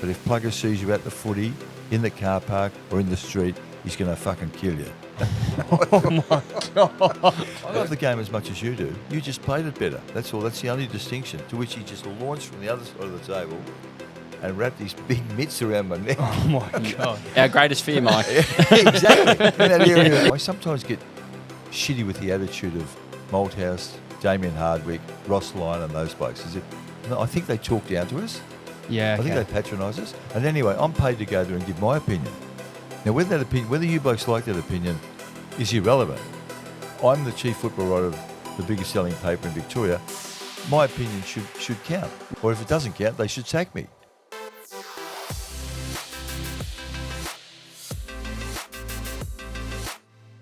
But if Plugger sees you at the footy, in the car park or in the street, he's going to fucking kill you. Oh my God. I love the game as much as you do. You just played it better. That's all. That's the only distinction. To which he just launched from the other side of the table and wrapped his big mitts around my neck. Oh my God. Our greatest fear, Mike. Exactly. In that area. I sometimes get shitty with the attitude of Malthouse, Damien Hardwick, Ross Lyon and those blokes. I think they talk down to us. Yeah, I think they patronise us. And anyway, I'm paid to go there and give my opinion. Now, whether you blokes like that opinion is irrelevant. I'm the chief football writer of the biggest selling paper in Victoria. My opinion should count. Or if it doesn't count, they should sack me.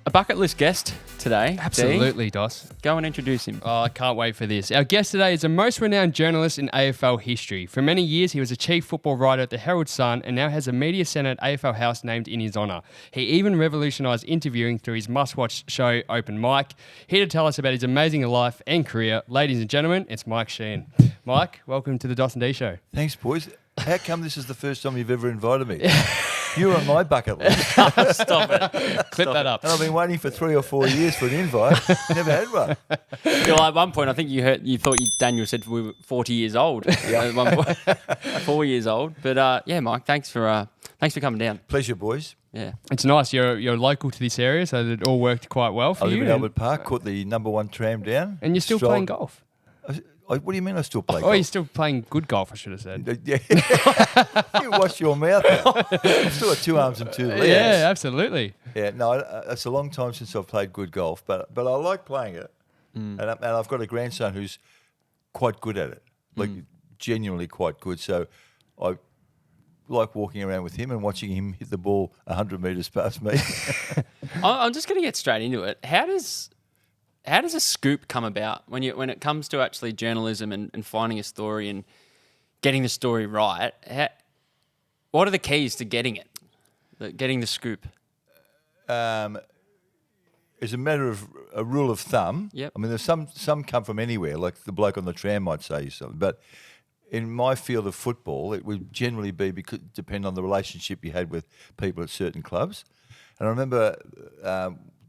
A bucket list guest today. Absolutely, Dos. Go and introduce him. Oh, I can't wait for this. Our guest today is the most renowned journalist in AFL history. For many years, he was a chief football writer at the Herald Sun and now has a media centre at AFL House named in his honour. He even revolutionised interviewing through his must-watch show, Open Mic. Here to tell us about his amazing life and career, ladies and gentlemen, it's Mike Sheahan. Mike, welcome to the dos&d show. Thanks, boys. How come this is the first time you've ever invited me? You're on my bucket list. Stop it. Clip that up. And I've been waiting for 3 or 4 years for an invite. Never had one. Well, at one point, I think you thought Daniel said we were 40 years old. Yeah. At one point, 4 years old. But yeah, Mike, thanks for coming down. Pleasure, boys. Yeah. It's nice. You're local to this area, so it all worked quite well for I you. live in Albert Park, caught the number 1 tram down. And you're still playing golf. What do you mean I still play Oh, golf? you're still playing good golf, I should have said. Yeah. You wash your mouth out. I've still got 2 arms and 2 legs. Yeah, absolutely. Yeah, no, it's a long time since I've played good golf, but I like playing it. And I've got a grandson who's quite good at it, like genuinely quite good. So I like walking around with him and watching him hit the ball 100 metres past me. I'm just going to get straight into it. How does a scoop come about when it comes to actually journalism and finding a story and getting the story right? What are the keys to getting it, getting the scoop? As a matter of a rule of thumb, Yep. I mean, there's some come from anywhere, like the bloke on the tram might say something. But in my field of football, it would generally depend on the relationship you had with people at certain clubs. And I remember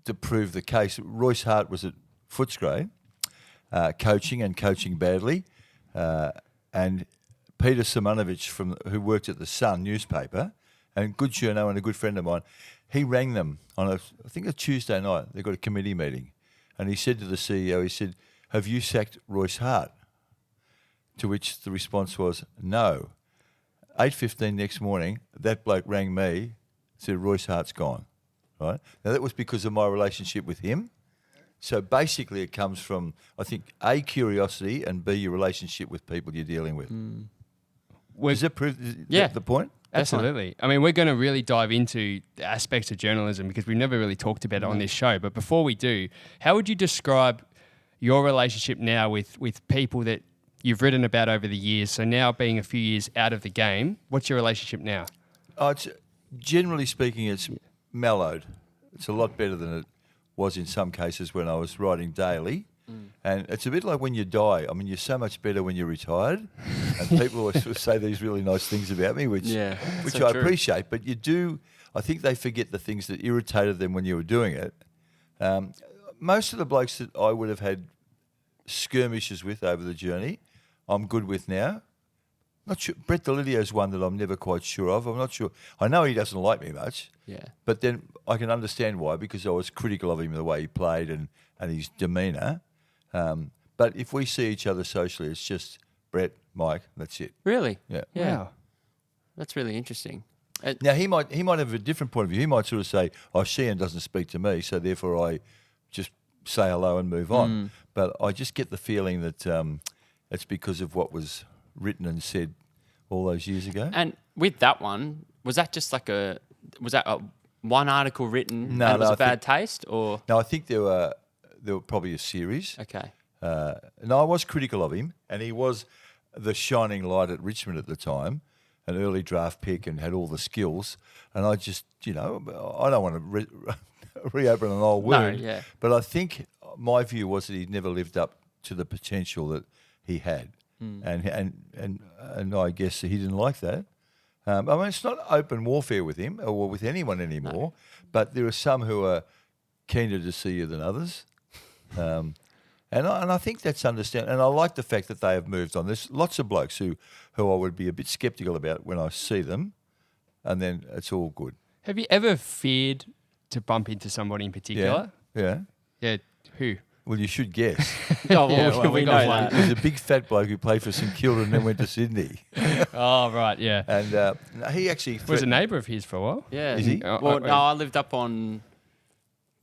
to prove the case, Royce Hart was at Footscray, coaching badly, and Peter Simonovich who worked at the Sun newspaper, and good journo and a good friend of mine, he rang them on I think a Tuesday night. They got a committee meeting, and he said to the CEO, he said, "Have you sacked Royce Hart?" To which the response was, "No." 8:15 next morning, that bloke rang me, said, "Royce Hart's gone." Right? Now, that was because of my relationship with him. So basically it comes from, I think, A, curiosity, and B, your relationship with people you're dealing with. Does that prove the point? Absolutely. I mean, we're going to really dive into the aspects of journalism because we've never really talked about it on this show. But before we do, how would you describe your relationship now with people that you've written about over the years? So now being a few years out of the game, what's your relationship now? Generally speaking, it's mellowed. It's a lot better than it was in some cases when I was writing daily. And it's a bit like when you die. I mean, you're so much better when you're retired. And people always sort of say these really nice things about me, which so I true. appreciate. But I think they forget the things that irritated them when you were doing it. Most of the blokes that I would have had skirmishes with over the journey, I'm good with now. Not sure. Brett Delidio's one that I'm never quite sure of. I'm not sure. I know he doesn't like me much. Yeah. But then I can understand why, because I was critical of him the way he played and his demeanour. But if we see each other socially, it's just Brett, Mike, that's it. Really? Yeah. Wow. That's really interesting. Now he might have a different point of view. He might sort of say, "Oh, Sheahan doesn't speak to me, so therefore I just say hello and move on." But I just get the feeling that it's because of what was written and said all those years ago. And with that one, was that one article written No, and it was no, a bad taste, or? No, I think there were probably a series. Okay. No, I was critical of him, and he was the shining light at Richmond at the time, an early draft pick and had all the skills. And I just, I don't want to reopen an old wound. yeah. But I think my view was that he'd never lived up to the potential that he had. And I guess he didn't like that. I mean, it's not open warfare with him or with anyone anymore, but there are some who are keener to see you than others. And I think that's understandable. And I like the fact that they have moved on. There's lots of blokes who I would be a bit sceptical about when I see them, and then it's all good. Have you ever feared to bump into somebody in particular? Yeah. Yeah. Who? Well, you should guess. Oh, well, Yeah, well, we we know got that. There's a big fat bloke who played for St Kilda and then went to Sydney. Oh, right, yeah. And he actually Was a threatened- neighbour of his for a while. Yeah. Is he? Well, no, I lived up on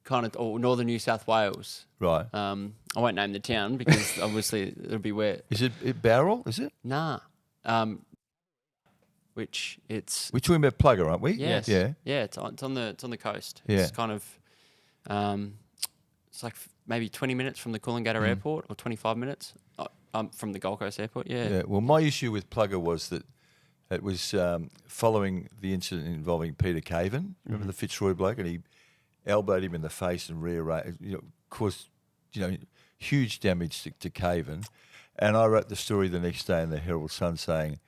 kind of northern New South Wales. Right. I won't name the town because obviously it'll be where. Is it Bowral, is it? Nah. Which it's. We're talking about Plugger, aren't we? Yes. Yeah. Yeah. It's on the coast. Yeah. It's kind of. It's like maybe 20 minutes from the Coolangatta Airport, or 25 minutes. From the Gold Coast Airport. Yeah. Yeah. Well, my issue with Plugger was that it was following the incident involving Peter Caven. Remember the Fitzroy bloke, and he elbowed him in the face and caused huge damage to Caven. And I wrote the story the next day in the Herald Sun saying,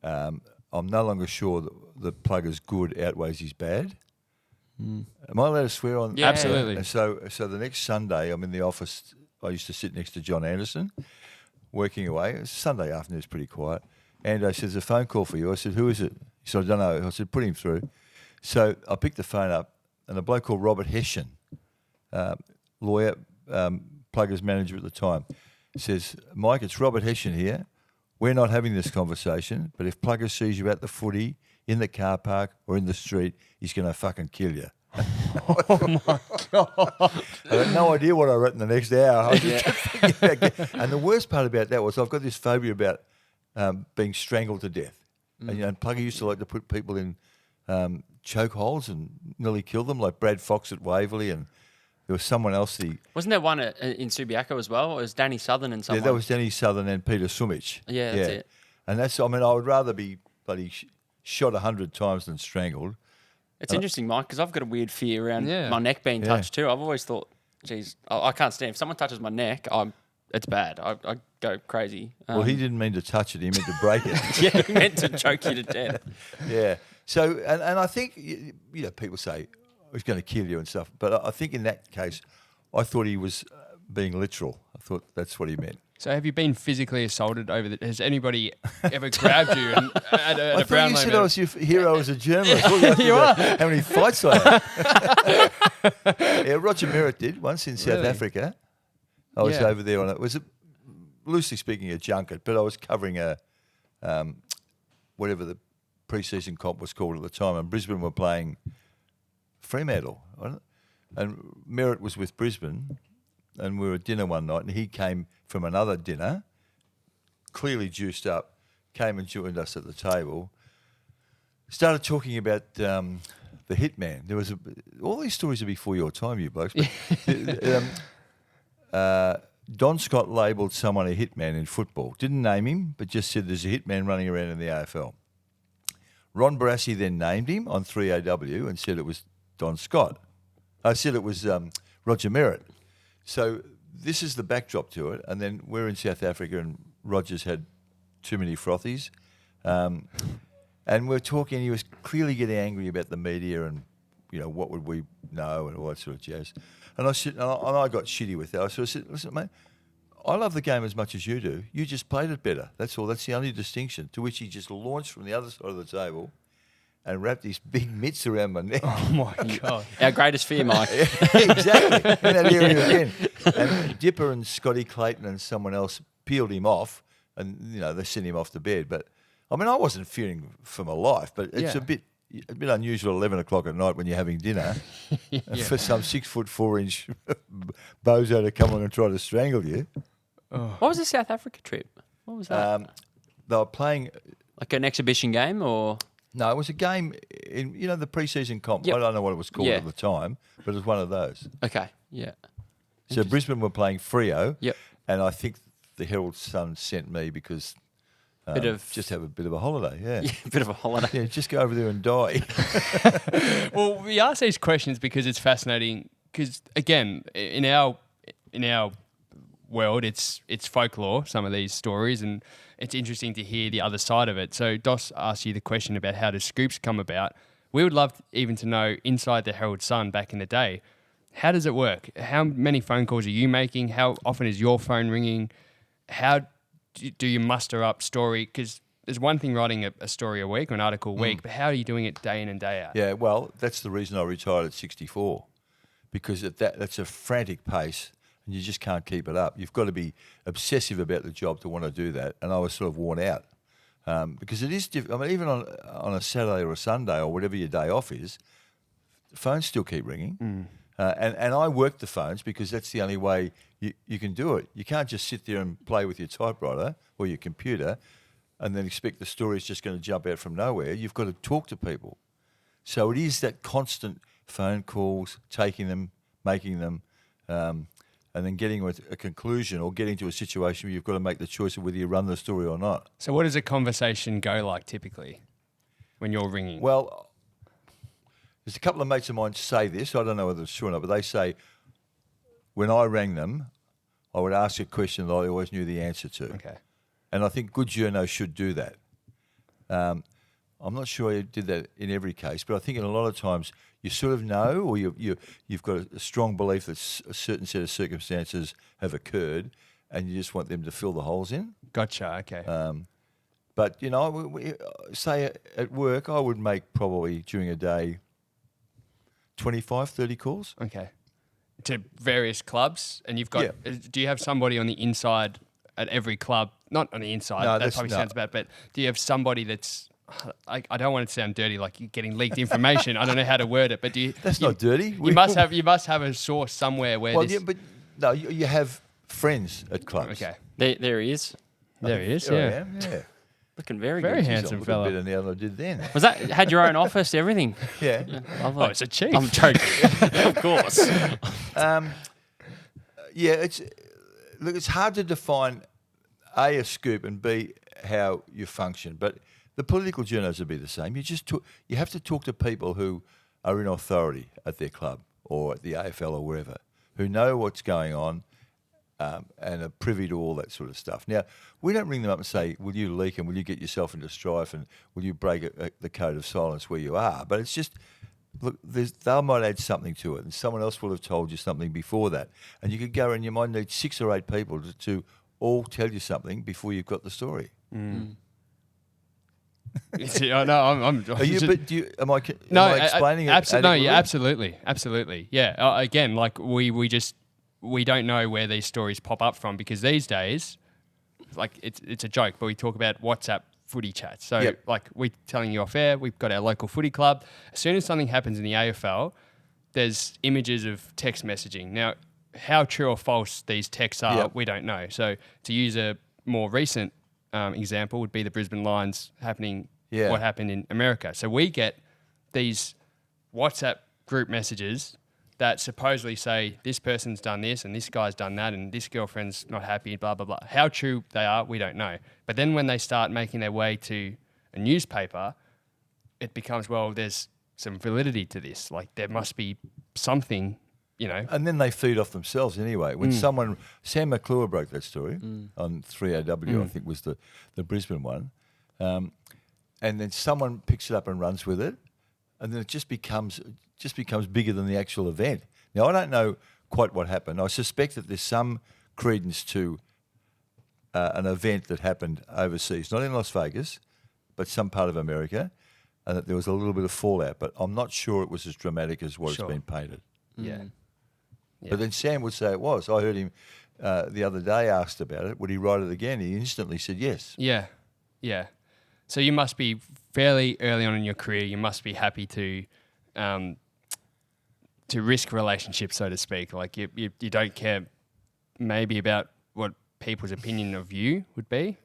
I'm no longer sure that the Plugger's good outweighs his bad. Am I allowed to swear on? Yeah. Absolutely. And so the next Sunday, I'm in the office. I used to sit next to John Anderson, working away. It was Sunday afternoon, it was pretty quiet. Ando says, there's a phone call for you. I said, who is it? He said, I don't know. I said, put him through. So I picked the phone up, and a bloke called Robert Hessian, lawyer, Plugger's manager at the time, says, Mike, it's Robert Hessian here. We're not having this conversation, but if Plugger sees you at the footy, in the car park or in the street, he's going to fucking kill you. Oh, my God. I had no idea what I wrote in the next hour. I just kept thinking about and the worst part about that was I've got this phobia about being strangled to death. And Plugger used to like to put people in choke holes and nearly kill them, like Brad Fox at Waverley, and there was someone else. Wasn't there one in Subiaco as well? It was Danny Southern and someone. Yeah, that was Danny Southern and Peter Sumich. Yeah, that's it. And that's, I mean, I would rather be bloody shot 100 times than strangled. It's interesting, Mike, because I've got a weird fear around Yeah. my neck being touched too. I've always thought, geez, I can't stand. If someone touches my neck, it's bad. I go crazy. Well, he didn't mean to touch it. He meant to break it. Yeah, he meant to choke you to death. Yeah. So, and I think, people say, he's going to kill you and stuff. But I think in that case, I thought he was being literal. I thought that's what he meant. So have you been physically assaulted has anybody ever grabbed you and at I a thought Brownlow you said medal? I was your hero as a journalist. You are. How many fights I had. Yeah, Roger Merritt did once in South Really? Africa. I was Yeah. over there on it. Was loosely speaking a junket, but I was covering a whatever the pre-season comp was called at the time, and Brisbane were playing Fremantle, and Merritt was with Brisbane, and we were at dinner one night, and he came from another dinner, clearly juiced up, came and joined us at the table, started talking about the hitman. There was all these stories are before your time, you blokes. But, Don Scott labelled someone a hitman in football. Didn't name him, but just said there's a hitman running around in the AFL. Ron Barassi then named him on 3AW and said it was Don Scott. I said it was Roger Merritt. So this is the backdrop to it. And then we're in South Africa and Roger's had too many frothies. And we're talking, he was clearly getting angry about the media and, what would we know and all that sort of jazz. And I said, and I got shitty with that. So I said, listen, mate, I love the game as much as you do. You just played it better. That's all. That's the only distinction. To which he just launched from the other side of the table and wrapped his big mitts around my neck. Oh, my God. Our greatest fear, Mike. Exactly. In that area again. And Dipper and Scotty Clayton and someone else peeled him off and, they sent him off to bed. But, I mean, I wasn't fearing for my life, but it's Yeah. a bit unusual at 11 o'clock at night when you're having dinner for some 6'4" bozo to come along and try to strangle you. What was the South Africa trip? What was that? They were playing... Like an exhibition game or? No, it was a game in, the pre-season comp. Yep. I don't know what it was called Yeah. at the time, but it was one of those. Okay, yeah. So Brisbane were playing Freo, Yep. and I think the Herald Sun sent me because just have a bit of a holiday, yeah. A bit of a holiday. Yeah, just go over there and die. Well, we ask these questions because it's fascinating. Because again, in our world, it's folklore, some of these stories, and it's interesting to hear the other side of it. So Dos asked you the question about how do scoops come about. We would love even to know, inside the Herald Sun back in the day, how does it work? How many phone calls are you making? How often is your phone ringing? How do you muster up story? Because there's one thing writing a story a week or an article a week, but how are you doing it day in and day out? Yeah, well, that's the reason I retired at 64, because that's a frantic pace and you just can't keep it up. You've got to be obsessive about the job to want to do that, and I was sort of worn out because it is I mean, even on a Saturday or a Sunday or whatever your day off is, the phones still keep ringing. And I work the phones because that's the only way you can do it. You can't just sit there and play with your typewriter or your computer and then expect the story is just going to jump out from nowhere. You've got to talk to people. So it is that constant phone calls, taking them, making them, and then getting with a conclusion or getting to a situation where you've got to make the choice of whether you run the story or not. So what does a conversation go like typically when you're ringing? Well, there's a couple of mates of mine say this. I don't know whether it's true or not, but they say when I rang them, I would ask a question that I always knew the answer to. Okay. And I think good journos should do that. I'm not sure I did that in every case, but I think in a lot of times you sort of know, or you've got a strong belief that a certain set of circumstances have occurred, and you just want them to fill the holes in. Gotcha. Okay. But you know, say at work, I would make probably during a day 25, 30 calls. Okay. To various clubs, and you've got. Do you have somebody on the inside at every club? Not on the inside. No, that probably sounds bad. But do you have somebody that's? I don't want it to sound dirty, like you're getting leaked information. I don't know how to word it, but do you? That's not dirty. You must have a source somewhere where. Well, yeah, but no, you have friends at clubs. Okay. There he is. There he is. Here I Yeah. am, yeah. Looking very Very good. handsome Looking fella. better now than I did then. Was that had your own office, everything? Yeah. Lovely. Oh, it's a chief. I'm joking. Of course. Yeah, it's hard to define A, a scoop, and B, how you function. But the political journals would be the same. You have to talk to people who are in authority at their club or at the AFL or wherever, who know what's going on and are privy to all that sort of stuff. Now, we don't ring them up and say, will you leak and will you get yourself into strife and will you break the code of silence where you are? But it's just, look, they might add something to it and someone else will have told you something before that. And you could go and you might need 6 or 8 people to all tell you something before you've got the story. See, I know. I'm Am I explaining it? Absolutely. Absolutely. Yeah. Again, like we don't know where these stories pop up from because these days, like it's a joke, but we talk about WhatsApp footy chats. So like we're telling you off air, we've got our local footy club. As soon as something happens in the AFL, there's images of text messaging. Now, how true or false these texts are, we don't know. So to use a more recent example would be the Brisbane Lions what happened in America. So we get these WhatsApp group messages that supposedly say this person's done this and this guy's done that and this girlfriend's not happy, blah, blah, blah. How true they are, we don't know. But then when they start making their way to a newspaper, it becomes, well, there's some validity to this. Like there must be something, you know. And then they feed off themselves anyway. When Sam McClure broke that story on 3AW, I think was the Brisbane one, and then someone picks it up and runs with it, and then it just becomes bigger than the actual event. Now, I don't know quite what happened. I suspect that there's some credence to an event that happened overseas, not in Las Vegas, but some part of America, and that there was a little bit of fallout. But I'm not sure it was as dramatic as what it's been painted. Yeah. But then Sam would say it was. I heard him the other day asked about it. Would he write it again? He instantly said yes. Yeah. So you must be fairly early on in your career. You must be happy to risk relationships, so to speak. Like you don't care maybe about what people's opinion of you would be.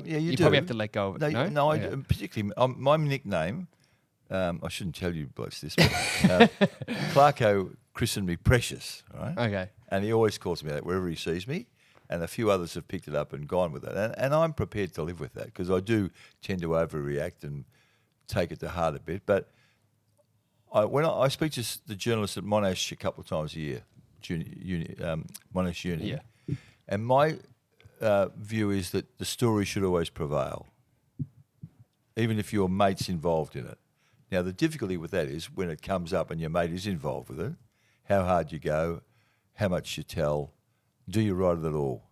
You do. Probably have to let go of it. No, particularly my nickname. I shouldn't tell you blokes this, but Clarko christened me Precious, right? Okay. And he always calls me that wherever he sees me, and a few others have picked it up and gone with it. And I'm prepared to live with that because I do tend to overreact and take it to heart a bit. But when I speak to the journalists at Monash a couple of times a year, Monash Uni, And my view is that the story should always prevail, even if your mate's involved in it. Now, the difficulty with that is when it comes up and your mate is involved with it, how hard you go, how much you tell, do you write it at all?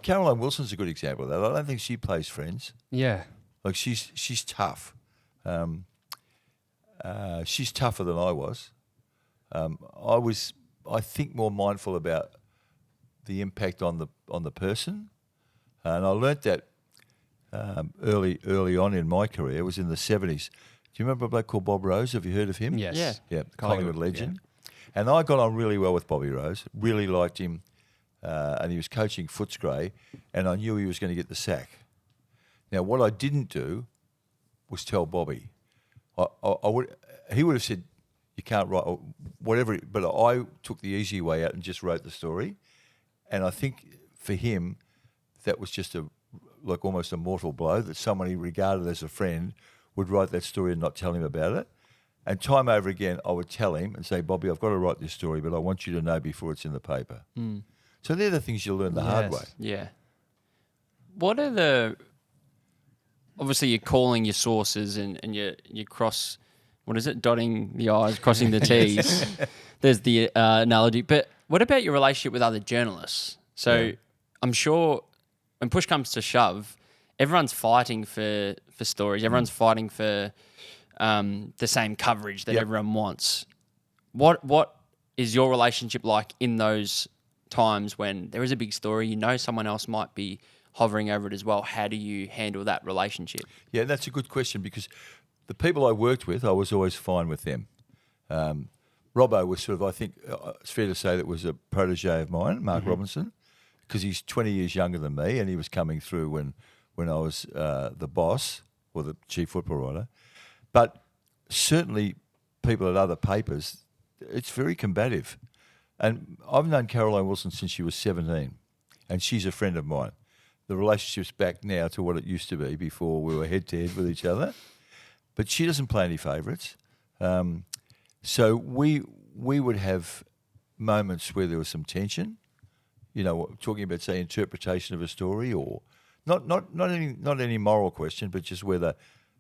Caroline Wilson's a good example of that. I don't think she plays Friends. Yeah. Like she's tough. She's tougher than I was. I think, more mindful about the impact on the person, and I learnt that early on in my career. It was in the 70s. Do you remember a bloke called Bob Rose? Have you heard of him? Yes. Yeah. Yeah, Collingwood legend. Yeah. And I got on really well with Bobby Rose. Really liked him, and he was coaching Footscray, and I knew he was going to get the sack. Now, what I didn't do was tell Bobby. He would have said, you can't write, or whatever, but I took the easy way out and just wrote the story. And I think for him, that was just almost a mortal blow, that someone he regarded as a friend would write that story and not tell him about it. And time over again, I would tell him and say, Bobby, I've got to write this story, but I want you to know before it's in the paper. Mm. So they're the things you learn the hard way. Yeah. What are obviously you're calling your sources and you cross, what is it, dotting the I's, crossing the T's. There's the analogy. But what about your relationship with other journalists? So I'm sure when push comes to shove, everyone's fighting for stories. Everyone's fighting for the same coverage that everyone wants. What is your relationship like in those times when there is a big story, someone else might be hovering over it as well? How do you handle that relationship? Yeah, that's a good question, because the people I worked with, I was always fine with them. Robbo was sort of, I think, it's fair to say that was a protege of mine, Mark Robinson, because he's 20 years younger than me, and he was coming through when I was the boss or the chief football writer. But certainly people at other papers, it's very combative. And I've known Caroline Wilson since she was 17, and she's a friend of mine. The relationship's back now to what it used to be before we were head-to-head with each other. But she doesn't play any favourites. So we would have moments where there was some tension, talking about, say, interpretation of a story, or not any moral question, but just whether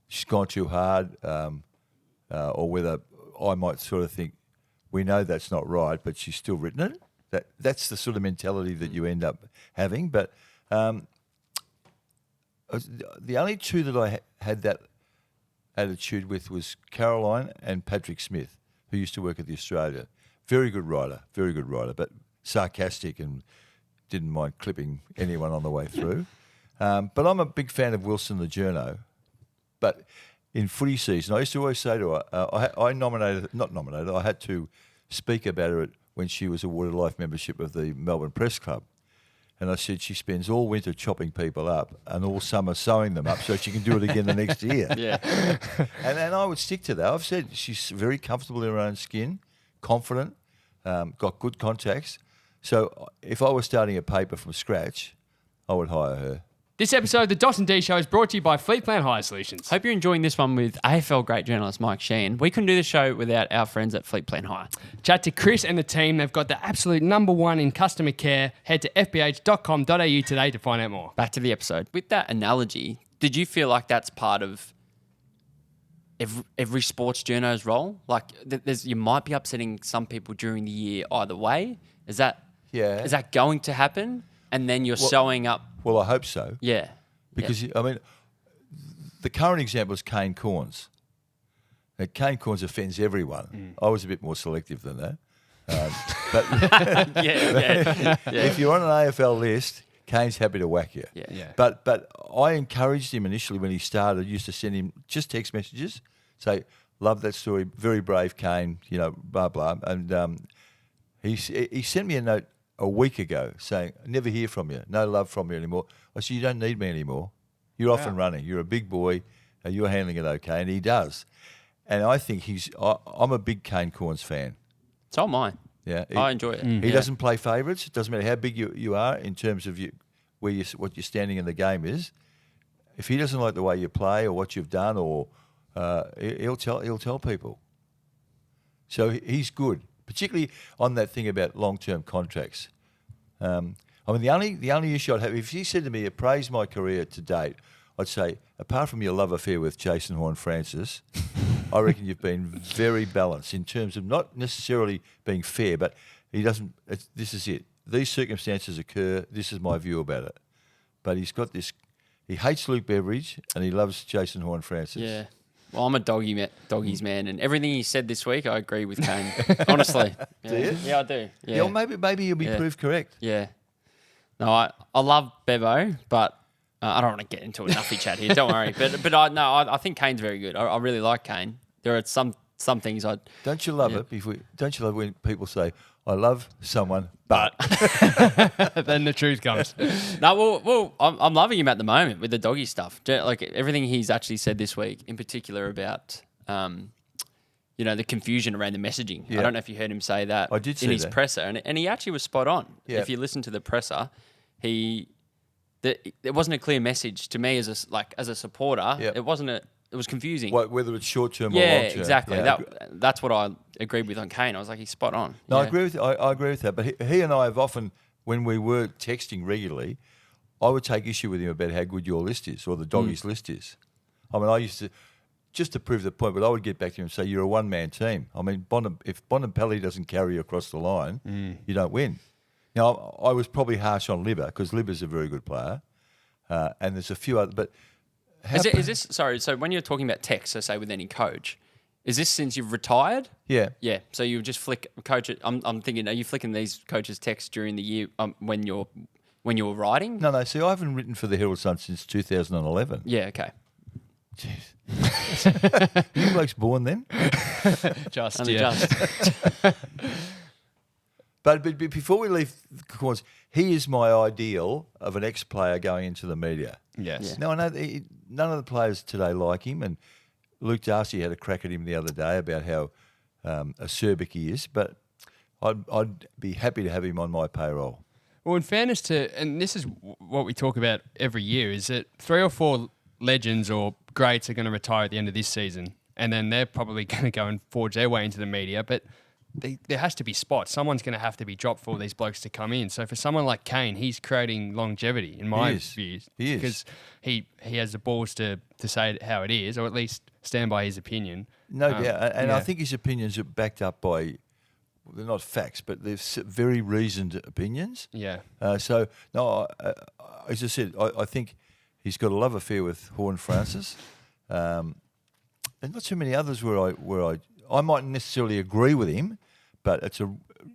she's gone too hard, or whether I might sort of think, we know that's not right, but she's still written it. That's the sort of mentality that you end up having. But the only two that I had that attitude with was Caroline and Patrick Smith, who used to work at the Australia. Very good writer, but sarcastic and didn't mind clipping anyone on the way through. But I'm a big fan of Wilson the journo. But in footy season, I used to always say to her, I had to speak about her when she was awarded life membership of the Melbourne Press Club. And I said she spends all winter chopping people up and all summer sewing them up so she can do it again the next year. Yeah. And I would stick to that. I've said she's very comfortable in her own skin, confident, got good contacts. So if I was starting a paper from scratch, I would hire her. This episode of the dos&d show is brought to you by Fleet Plan Hire Solutions. Hope you're enjoying this one with AFL great journalist Mike Sheahan. We couldn't do the show without our friends at Fleet Plan Hire. Chat to Chris and the team. They've got the absolute #1 in customer care. Head to fbh.com.au today to find out more. Back to the episode. With that analogy, did you feel like that's part of every sports journo's role? Like, you might be upsetting some people during the year either way. Is that going to happen? And then you're sewing up. Well, I hope so. Yeah. Because, I mean, the current example is Kane Corns. Now, Kane Corns offends everyone. I was a bit more selective than that. But if you're on an AFL list, Kane's happy to whack you. Yeah. But I encouraged him initially when he started. I used to send him just text messages, say, love that story, very brave Kane, blah, blah. And he sent me a note a week ago saying, I never hear from you, no love from you anymore. I said, you don't need me anymore. You're off and running. You're a big boy. You're handling it okay. And he does. And I think I'm a big Kane Corns fan. So am I. Yeah, I enjoy it. He doesn't play favourites. It doesn't matter how big you are in terms of what your standing in the game is. If he doesn't like the way you play or what you've done, or he'll tell people. So he's good, particularly on that thing about long-term contracts. I I mean, the only issue I'd have, if you said to me, appraise my career to date, I'd say, apart from your love affair with Jason Horne-Francis, I reckon you've been very balanced in terms of not necessarily being fair, but he doesn't. This is it. These circumstances occur. This is my view about it. But he's got this. He hates Luke Beveridge and he loves Jason Horne-Francis. Yeah. Well, I'm a doggies man, and everything he said this week, I agree with Kane. Honestly. Yeah. Do you? Yeah, I do. Yeah. Yeah, well, maybe he'll be proved correct. Yeah. No, I love Bevo, but I don't want to get into a nuffy chat here. Don't worry. But I think Kane's very good. I really like Kane. There are some things I. Don't you love it? Don't you love when people say, "I love someone, but." Then the truth comes. No, well, I'm loving him at the moment with the doggy stuff. Like everything he's actually said this week, in particular about, the confusion around the messaging. Yeah. I don't know if you heard him say that. I did see in his that. presser, and he actually was spot on. Yeah. If you listen to the presser, there wasn't a clear message to me as a supporter. Yeah. It was confusing. Whether it's short term or Yeah, long term. exactly. Yeah. That's what I agreed with on Kane. I was like, he's spot on. No, Yeah. I agree with that. But he and I have often, when we were texting regularly, I would take issue with him about how good your list is or the doggies list is. I mean, I used to, just to prove the point, but I would get back to him and say, you're a one-man team. I mean, if Bontempelli doesn't carry you across the line, you don't win. Now, I was probably harsh on Libba because Libba's a very good player, and there's a few other, but... Is this sorry? So when you're talking about text, so say with any coach, is this since you've retired? Yeah. Yeah. So you just flick coach. I'm thinking, are you flicking these coaches' texts during the year when you're writing? No. See, I haven't written for the Herald Sun since 2011. Yeah. Okay. Jeez. You blokes born then? Only just. But before we leave the cause, he is my ideal of an ex-player going into the media. Yes. Yeah. Now, I know none of the players today like him, and Luke Darcy had a crack at him the other day about how acerbic he is, but I'd be happy to have him on my payroll. Well, in fairness and this is what we talk about every year, is that 3 or 4 legends or greats are going to retire at the end of this season, and then they're probably going to go and forge their way into the media, but there has to be spots. Someone's going to have to be dropped for all these blokes to come in. So for someone like Kane, he's creating longevity, in my views. He is. Because he has the balls to say it how it is, or at least stand by his opinion. No doubt. And I yeah. think his opinions are backed up by, they're not facts, but they're very reasoned opinions. Yeah. As I said, I think he's got a love affair with Horne-Francis. And not too many others where I mightn't necessarily agree with him, but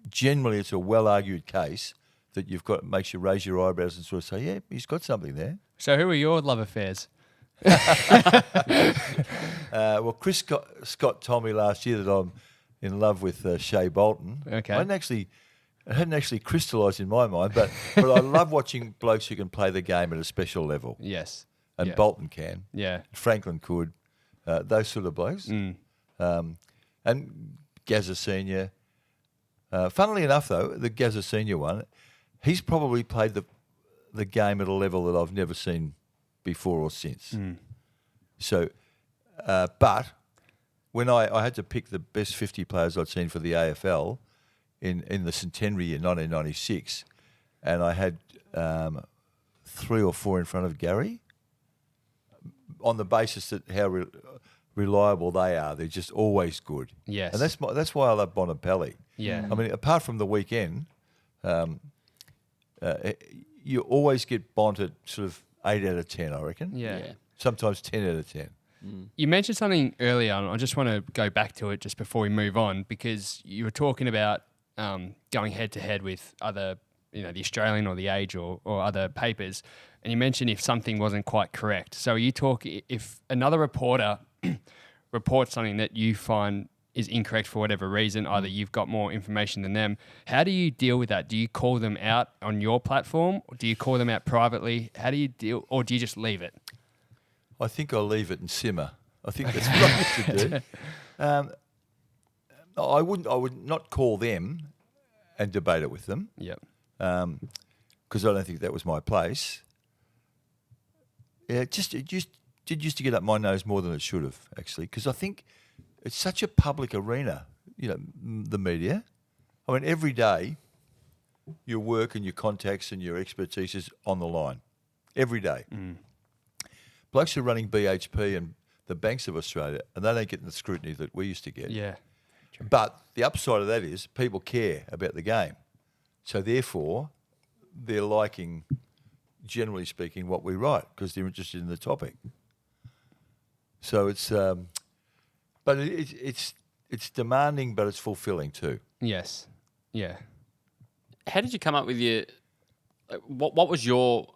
generally it's a well-argued case that makes you raise your eyebrows and sort of say, yeah, he's got something there. So who are your love affairs? Well, Chris Scott told me last year that I'm in love with Shea Bolton. Okay. It hadn't actually crystallised in my mind, but I love watching blokes who can play the game at a special level. Yes. And Yeah. Bolton can. Yeah. Franklin could. Those sort of blokes. And Gazza Senior. Funnily enough, though, the Gazza Senior one, he's probably played the game at a level that I've never seen before or since. So, but when I had to pick the best 50 players I'd seen for the AFL in the centenary year, 1996, and I had 3 or 4 in front of Gary on the basis that how reliable they are. They're just always good. Yes. And that's why I love Bontempelli. Yeah. I mean, apart from the weekend, you always get Bont at sort of 8 out of 10, I reckon. Yeah. Sometimes 10 out of 10. You mentioned something earlier, and I just want to go back to it just before we move on, because you were talking about going head to head with other, the Australian or the Age or other papers, and you mentioned if something wasn't quite correct. So if another reporter reports something that you find is incorrect for whatever reason, either you've got more information than them, how do you deal with that? Do you call them out on your platform, or do you call them out privately? How do you deal, or do you just leave it? I think I'll leave it and simmer. I think that's what I should do. I would not call them and debate it with them. Yep. Because I don't think that was my place. Yeah, it used to get up my nose more than it should have, actually, because I think it's such a public arena, the media. I mean, every day your work and your contacts and your expertise is on the line every day. Blokes are running BHP and the banks of Australia, and they don't get the scrutiny that we used to get. Yeah. But the upside of that is people care about the game. So therefore, they're liking, generally speaking, what we write because they're interested in the topic. So it's, but it's demanding, but it's fulfilling too. Yes. Yeah. How did you come up with your? What was your?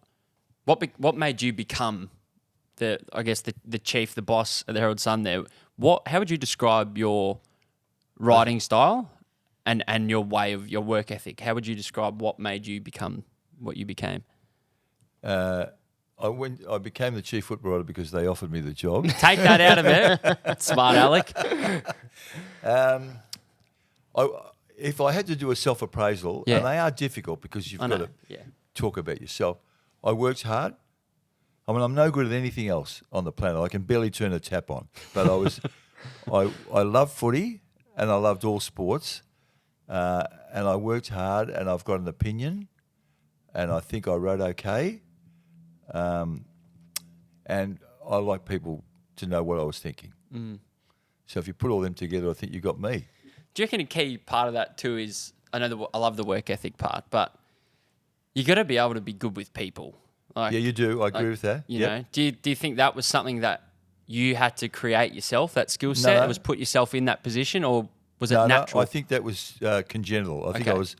What made you become the chief, the boss at the Herald Sun? There. How would you describe your writing style and your way of your work ethic? How would you describe what made you become what you became? I became the chief football writer because they offered me the job. Take that out of there, smart Alec. If I had to do a self-appraisal, Yeah. and they are difficult because you've I got know, to yeah. talk about yourself. I worked hard. I mean, I'm no good at anything else on the planet. I can barely turn a tap on. But I love footy and I loved all sports. And I worked hard and I've got an opinion and I think I wrote okay. And I like people to know what I was thinking. So if you put all them together, I think you got me. Do you reckon a key part of that too is, I love the work ethic part, but you got to be able to be good with people. Like, Yeah, you do. I agree with that. You Yep. know, do you think that was something that you had to create yourself, that skill set? No. It was put yourself in that position, or was it No, natural? I think that was congenital. I think I Okay. was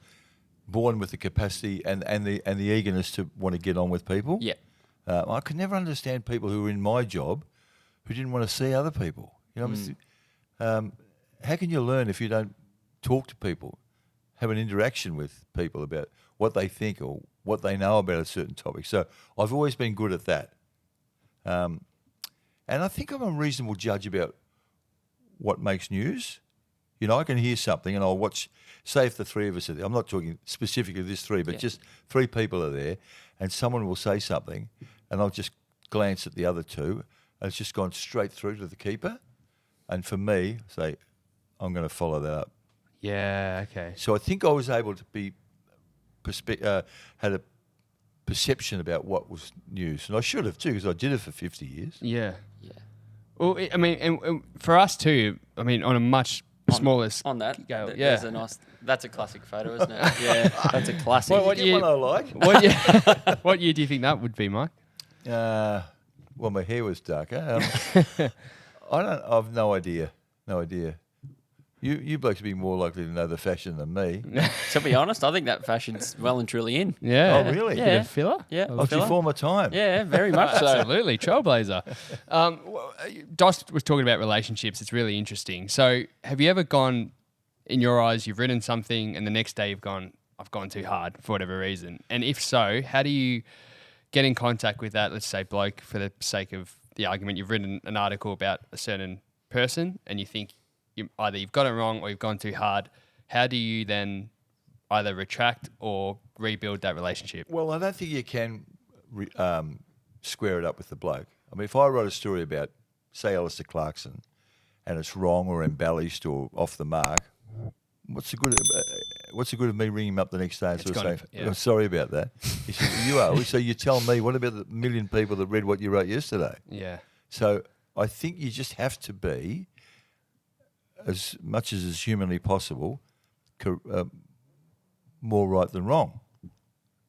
born with the capacity and the eagerness to want to get on with people. Yeah. I could never understand people who were in my job who didn't want to see other people. You know, how can you learn if you don't talk to people, have an interaction with people about what they think or what they know about a certain topic? So I've always been good at that. And I think I'm a reasonable judge about what makes news. You know, I can hear something and I'll watch, say if the three of us are there, I'm not talking specifically this three, but just three people are there and someone will say something and I'll just glance at the other two and it's just gone straight through to the keeper. And for me, say, I'm going to follow that up. Yeah. Okay. So I think I was able to be, had a perception about what was news. And I should have too, because I did it for 50 years. Yeah. Yeah. Well, I mean, and for us too. I mean, on a much smaller On that, scale. there's a nice. That's a classic photo, isn't it? Yeah, that's a classic. What Get year? one I like. What year do you think that would be, Mike? Well, my hair was darker. I've no idea. No idea. You blokes would be more likely to know the fashion than me. To be honest, I think that fashion's well and truly in. Yeah. Oh, really? Yeah. Bit of filler. Yeah. Oh, before my time. Yeah, very much so. Absolutely, trailblazer. Dos was talking about relationships. It's really interesting. So, have you ever gone, in your eyes, you've written something, and the next day you've gone, I've gone too hard for whatever reason? And if so, how do you get in contact with that? Let's say bloke, for the sake of the argument, you've written an article about a certain person, and you think either you've got it wrong or you've gone too hard. How do you then either retract or rebuild that relationship? Well, I don't think you can square it up with the bloke. I mean, if I write a story about, say, Alistair Clarkson, and it's wrong or embellished or off the mark, what's the good of me ringing him up the next day and sort of saying, yeah. "I'm sorry about that"? He said, "You are." So you tell me, what about the million people that read what you wrote yesterday? Yeah. So I think you just have to be, as much as is humanly possible, more right than wrong.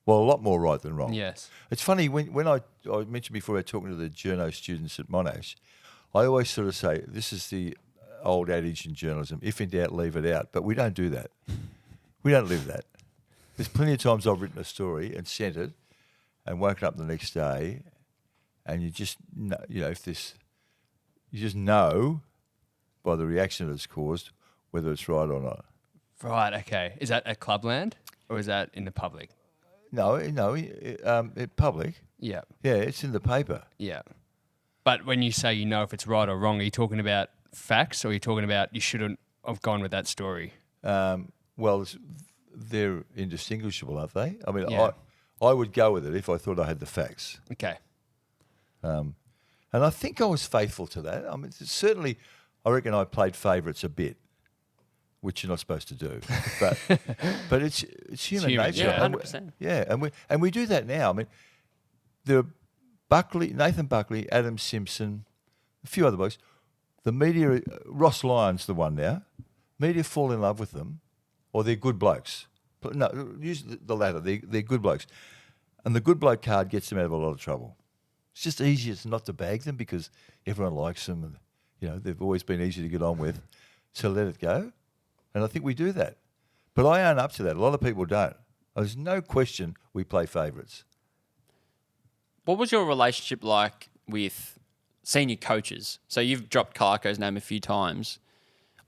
Well, a lot more right than wrong. Yes. It's funny, when I mentioned before about talking to the journo students at Monash, I always sort of say, this is the old adage in journalism, if in doubt, leave it out. But we don't do that. We don't live that. There's plenty of times I've written a story and sent it and woken up the next day and you just know, you just know by the reaction it's caused whether it's right or not. Right. Okay. Is that at Clubland or is that in the public? No, public. Yeah. Yeah, it's in the paper. Yeah. But when you say you know if it's right or wrong, are you talking about facts or are you talking about you shouldn't have gone with that story? Well, they're indistinguishable, aren't they? I mean, Yeah. I would go with it if I thought I had the facts. Okay. And I think I was faithful to that. I mean, certainly, I reckon I played favourites a bit. which you're not supposed to do. But it's human human, nature. yeah, And 100%. and we do that now. I mean, there are Nathan Buckley, Adam Simpson, a few other blokes. The media, Ross Lyon's the one now. Media fall in love with them, or they're good blokes. But no, use the latter. They're good blokes. And the good bloke card gets them out of a lot of trouble. It's just easier not to bag them because everyone likes them and, they've always been easy to get on with. So let it go. And I think we do that. But I own up to that. A lot of people don't. There's no question we play favourites. What was your relationship like with senior coaches? So you've dropped Kaiko's name a few times.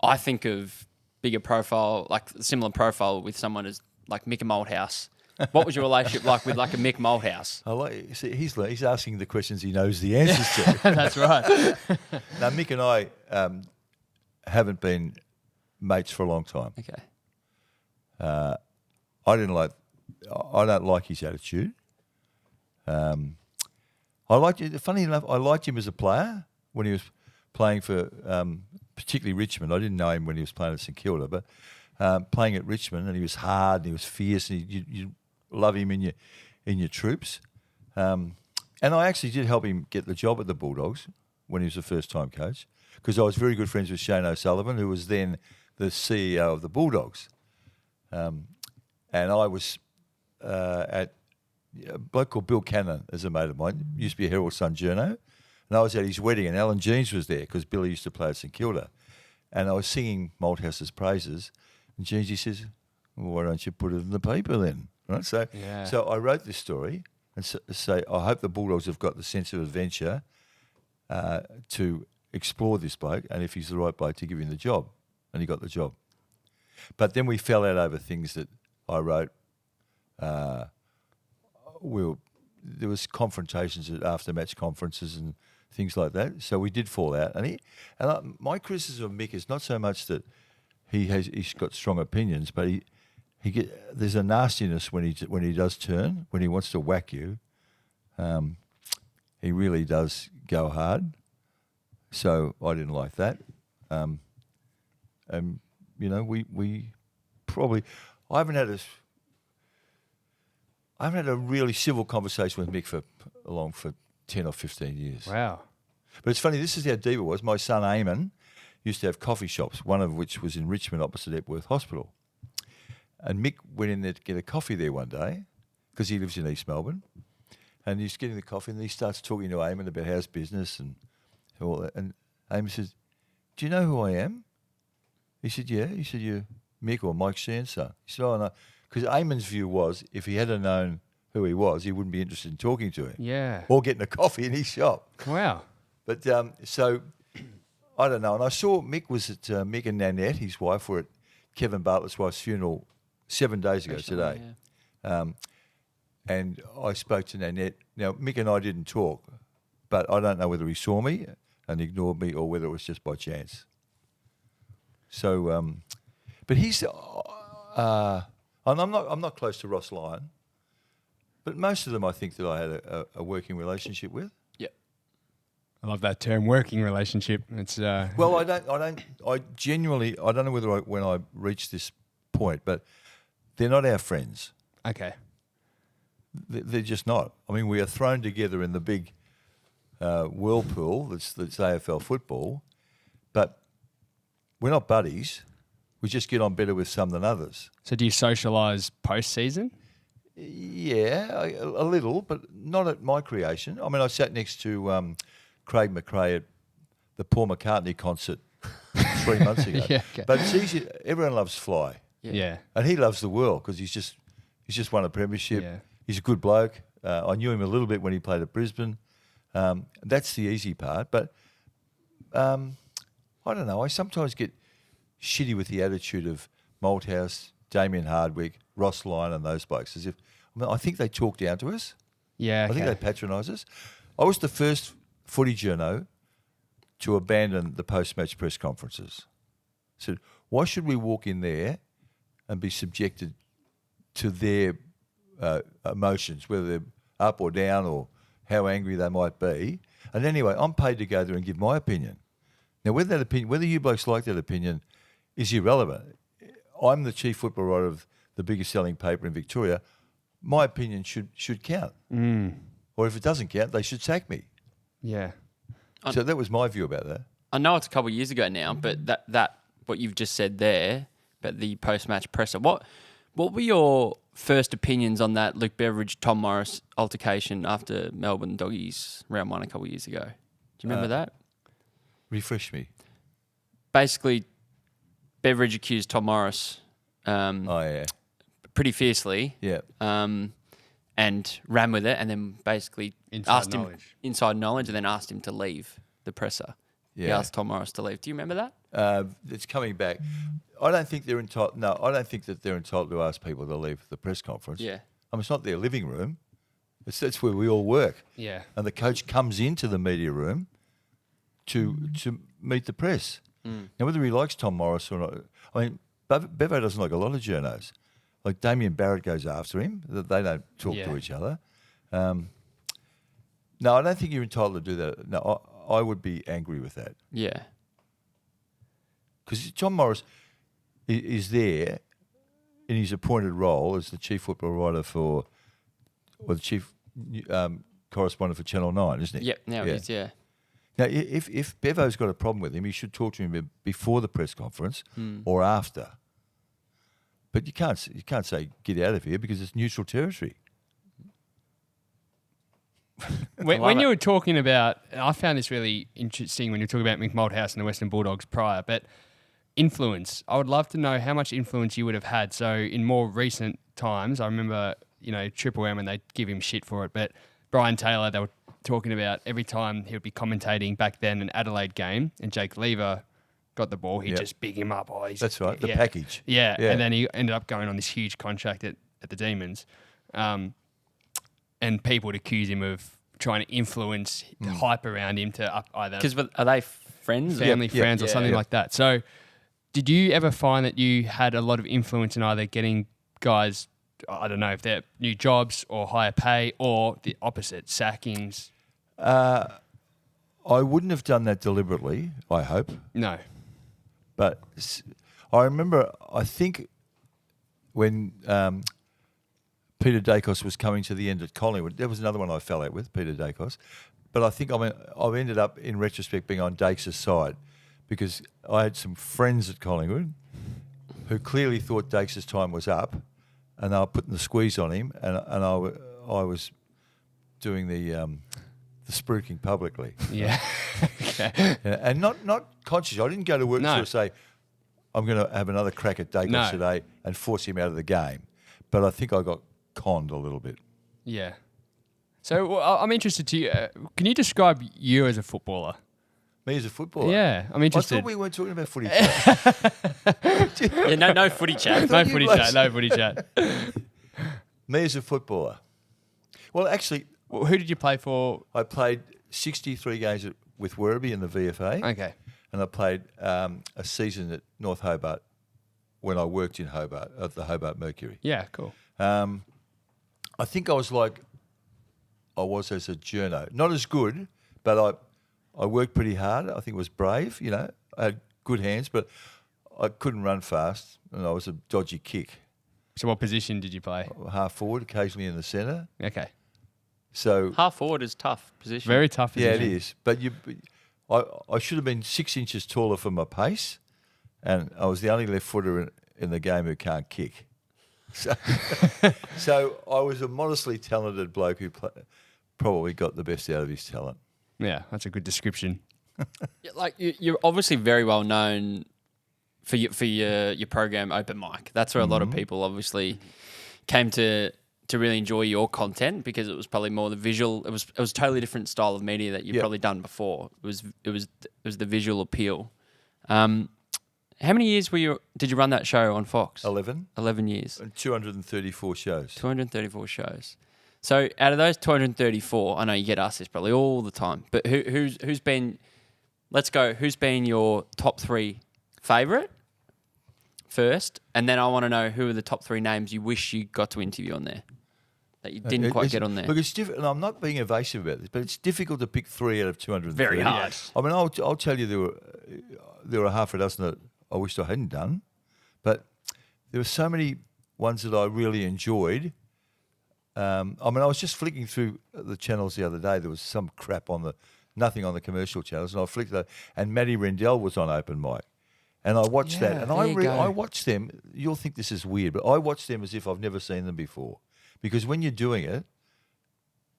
I think of bigger profile, like similar profile with someone as like Mick Malthouse. What was your relationship like with like a Mick Malthouse? See, he's asking the questions he knows the answers to. That's right. Now, Mick and I haven't been mates for a long time. Okay. I don't like his attitude. Funny enough, I liked him as a player when he was playing for, particularly Richmond. I didn't know him when he was playing at St Kilda, but playing at Richmond, and he was hard and he was fierce, and you love him in your troops. And I actually did help him get the job at the Bulldogs when he was a first-time coach, because I was very good friends with Shane O'Sullivan, who was then the CEO of the Bulldogs. And I was at a bloke called Bill Cannon, as a mate of mine, used to be a Herald Sun journo, and I was at his wedding, and Alan Jeans was there because Billy used to play at St Kilda, and I was singing Malthouse's praises, and Jeans, he says, well, why don't you put it in the paper then? Right? So I wrote this story and say, I hope the Bulldogs have got the sense of adventure to explore this bloke, and if he's the right bloke, to give him the job, and he got the job. But then we fell out over things that I wrote. There was confrontations at after-match conferences and things like that. So we did fall out. My criticism of Mick is not so much that he's got strong opinions, but there's a nastiness when he does turn, when he wants to whack you. He really does go hard. So I didn't like that. We probably I haven't had a really civil conversation with Mick for 10 or 15 years. Wow. But it's funny, this is how deep it was. My son Eamon used to have coffee shops, one of which was in Richmond opposite Epworth Hospital. And Mick went in there to get a coffee there one day because he lives in East Melbourne. And he's getting the coffee and he starts talking to Eamon about how's business and all that. And Eamon says, do you know who I am? He said, yeah. He said, you're Mick or Mike Sheahan's son. He said, oh, no. Because Eamon's view was, if he had known who he was, he wouldn't be interested in talking to him. Yeah. Or getting a coffee in his shop. Wow. But so, I don't know. And I saw Mick was at, Mick and Nanette, his wife, were at Kevin Bartlett's wife's funeral 7 days ago today. Yeah. And I spoke to Nanette. Now, Mick and I didn't talk, but I don't know whether he saw me and ignored me or whether it was just by chance. So, but he's... and I'm not close to Ross Lyon, but most of them I think that I had a working relationship with. Yep. I love that term, working relationship. It's Well, I don't know whether when I reached this point, but they're not our friends. okay. They're just not. I mean, we are thrown together in the big whirlpool that's AFL football, but we're not buddies. We just get on better with some than others. So do you socialise post-season? Yeah, a little, but not at my creation. I mean, I sat next to Craig McRae at the Paul McCartney concert 3 months ago. Yeah, okay. But it's easy. Everyone loves Fly. Yeah. And he loves the world because he's just won a premiership. Yeah. He's a good bloke. I knew him a little bit when he played at Brisbane. That's the easy part. But I don't know. I sometimes get shitty with the attitude of Malthouse, Damien Hardwick, Ross Lyon and those blokes. I think they talk down to us. Yeah, I think they patronise us. I was the first footy journo to abandon the post-match press conferences. Said, why should we walk in there and be subjected to their emotions, whether they're up or down or how angry they might be? And anyway, I'm paid to go there and give my opinion. Now, whether you blokes like that opinion is irrelevant. I'm the chief football writer of the biggest selling paper in Victoria, my opinion should count. Or if it doesn't count, they should sack me. Yeah. So that was my view about that. I know it's a couple of years ago now, but that what you've just said there, about the post-match presser, what were your first opinions on that Luke Beveridge, Tom Morris altercation after Melbourne Doggies round 1 a couple of years ago? Do you remember that? Refresh me. Basically, Beveridge accused Tom Morris pretty fiercely. Yeah. And ran with it, and then basically Inside knowledge. inside knowledge, and then asked him to leave the presser. Yeah. He asked Tom Morris to leave. Do you remember that? It's coming back. I don't think they're entitled. No, I don't think that they're entitled to ask people to leave the press conference. Yeah. I mean, it's not their living room. That's where we all work. Yeah. And the coach comes into the media room to meet the press. Now, whether he likes Tom Morris or not, I mean, Bevo doesn't like a lot of journos. Like Damien Barrett goes after him. They don't talk to each other. No, I don't think you're entitled to do that. No, I would be angry with that. Yeah. Because Tom Morris is there in his appointed role as the chief football writer or the chief correspondent for Channel 9, isn't he? Yep. Now it is. Yeah. Now, if Bevo's got a problem with him, he should talk to him before the press conference or after. But you can't say get out of here because it's neutral territory. When you were talking about, I found this really interesting when you were talking about Mick Malthouse and the Western Bulldogs prior, but influence. I would love to know how much influence you would have had. So in more recent times, I remember, Triple M, and they'd give him shit for it, but Brian Taylor, they were talking about every time he would be commentating back then an Adelaide game and Jake Lever got the ball, he'd just big him up. Oh, That's right, the package. Yeah, and then he ended up going on this huge contract at the Demons. And people would accuse him of trying to influence the hype around him to either... Because are they friends? Family, friends, or something like that. So did you ever find that you had a lot of influence in either getting guys, I don't know, if they're new jobs or higher pay, or the opposite, sackings? I wouldn't have done that deliberately, I hope. No. But I remember, I think when Peter Dacos was coming to the end at Collingwood, there was another one I fell out with, Peter Dacos. But I think I've ended up, in retrospect, being on Dakes' side because I had some friends at Collingwood who clearly thought Dakes' time was up and they were putting the squeeze on him and I was doing the spruiking publicly. Yeah. Okay. And not conscious. I didn't go to work to say, I'm going to have another crack at Dacos today and force him out of the game. But I think I got conned a little bit. Yeah. So I'm interested to can you describe you as a footballer? Me as a footballer? Yeah, I'm interested. I thought we weren't talking about footy chat. Yeah, no footy chat. No footy chat. Me as a footballer. Well, actually... Well, who did you play for? I played 63 games with Werribee in the VFA. Okay. And I played a season at North Hobart when I worked in Hobart, at the Hobart Mercury. Yeah, cool. I think I was like I was as a journo. Not as good, but I worked pretty hard. I think it was brave, I had good hands, but I couldn't run fast and I was a dodgy kick. So what position did you play? Half forward, occasionally in the centre. Okay. So half forward is tough position. Very tough position. Yeah, it is. But I should have been 6 inches taller for my pace, and I was the only left footer in the game who can't kick. So I was a modestly talented bloke who probably got the best out of his talent. Yeah, that's a good description. Like you're obviously very well known for your program Open Mic. That's where a lot of people obviously came to really enjoy your content because it was probably more the visual. It was a totally different style of media that you've probably done before. It was the visual appeal. How many years did you run that show on Fox? 11. 11 years. And 234 shows. 234 shows. So out of those 234, I know you get asked this probably all the time, but who's been? Let's go. Who's been your top 3 favourite first, and then I want to know who are the top 3 names you wish you got to interview on there that you didn't quite get on there. Look, it's difficult, and I'm not being evasive about this, but it's difficult to pick 3 out of 230. Very hard. I mean, I'll tell you there were half a dozen that I wished I hadn't done, but there were so many ones that I really enjoyed. I was just flicking through the channels the other day. There was some crap nothing on the commercial channels, and I flicked that, and Matty Rendell was on open mic, and I watched that, and I watched them. You'll think this is weird, but I watched them as if I've never seen them before, because when you're doing it,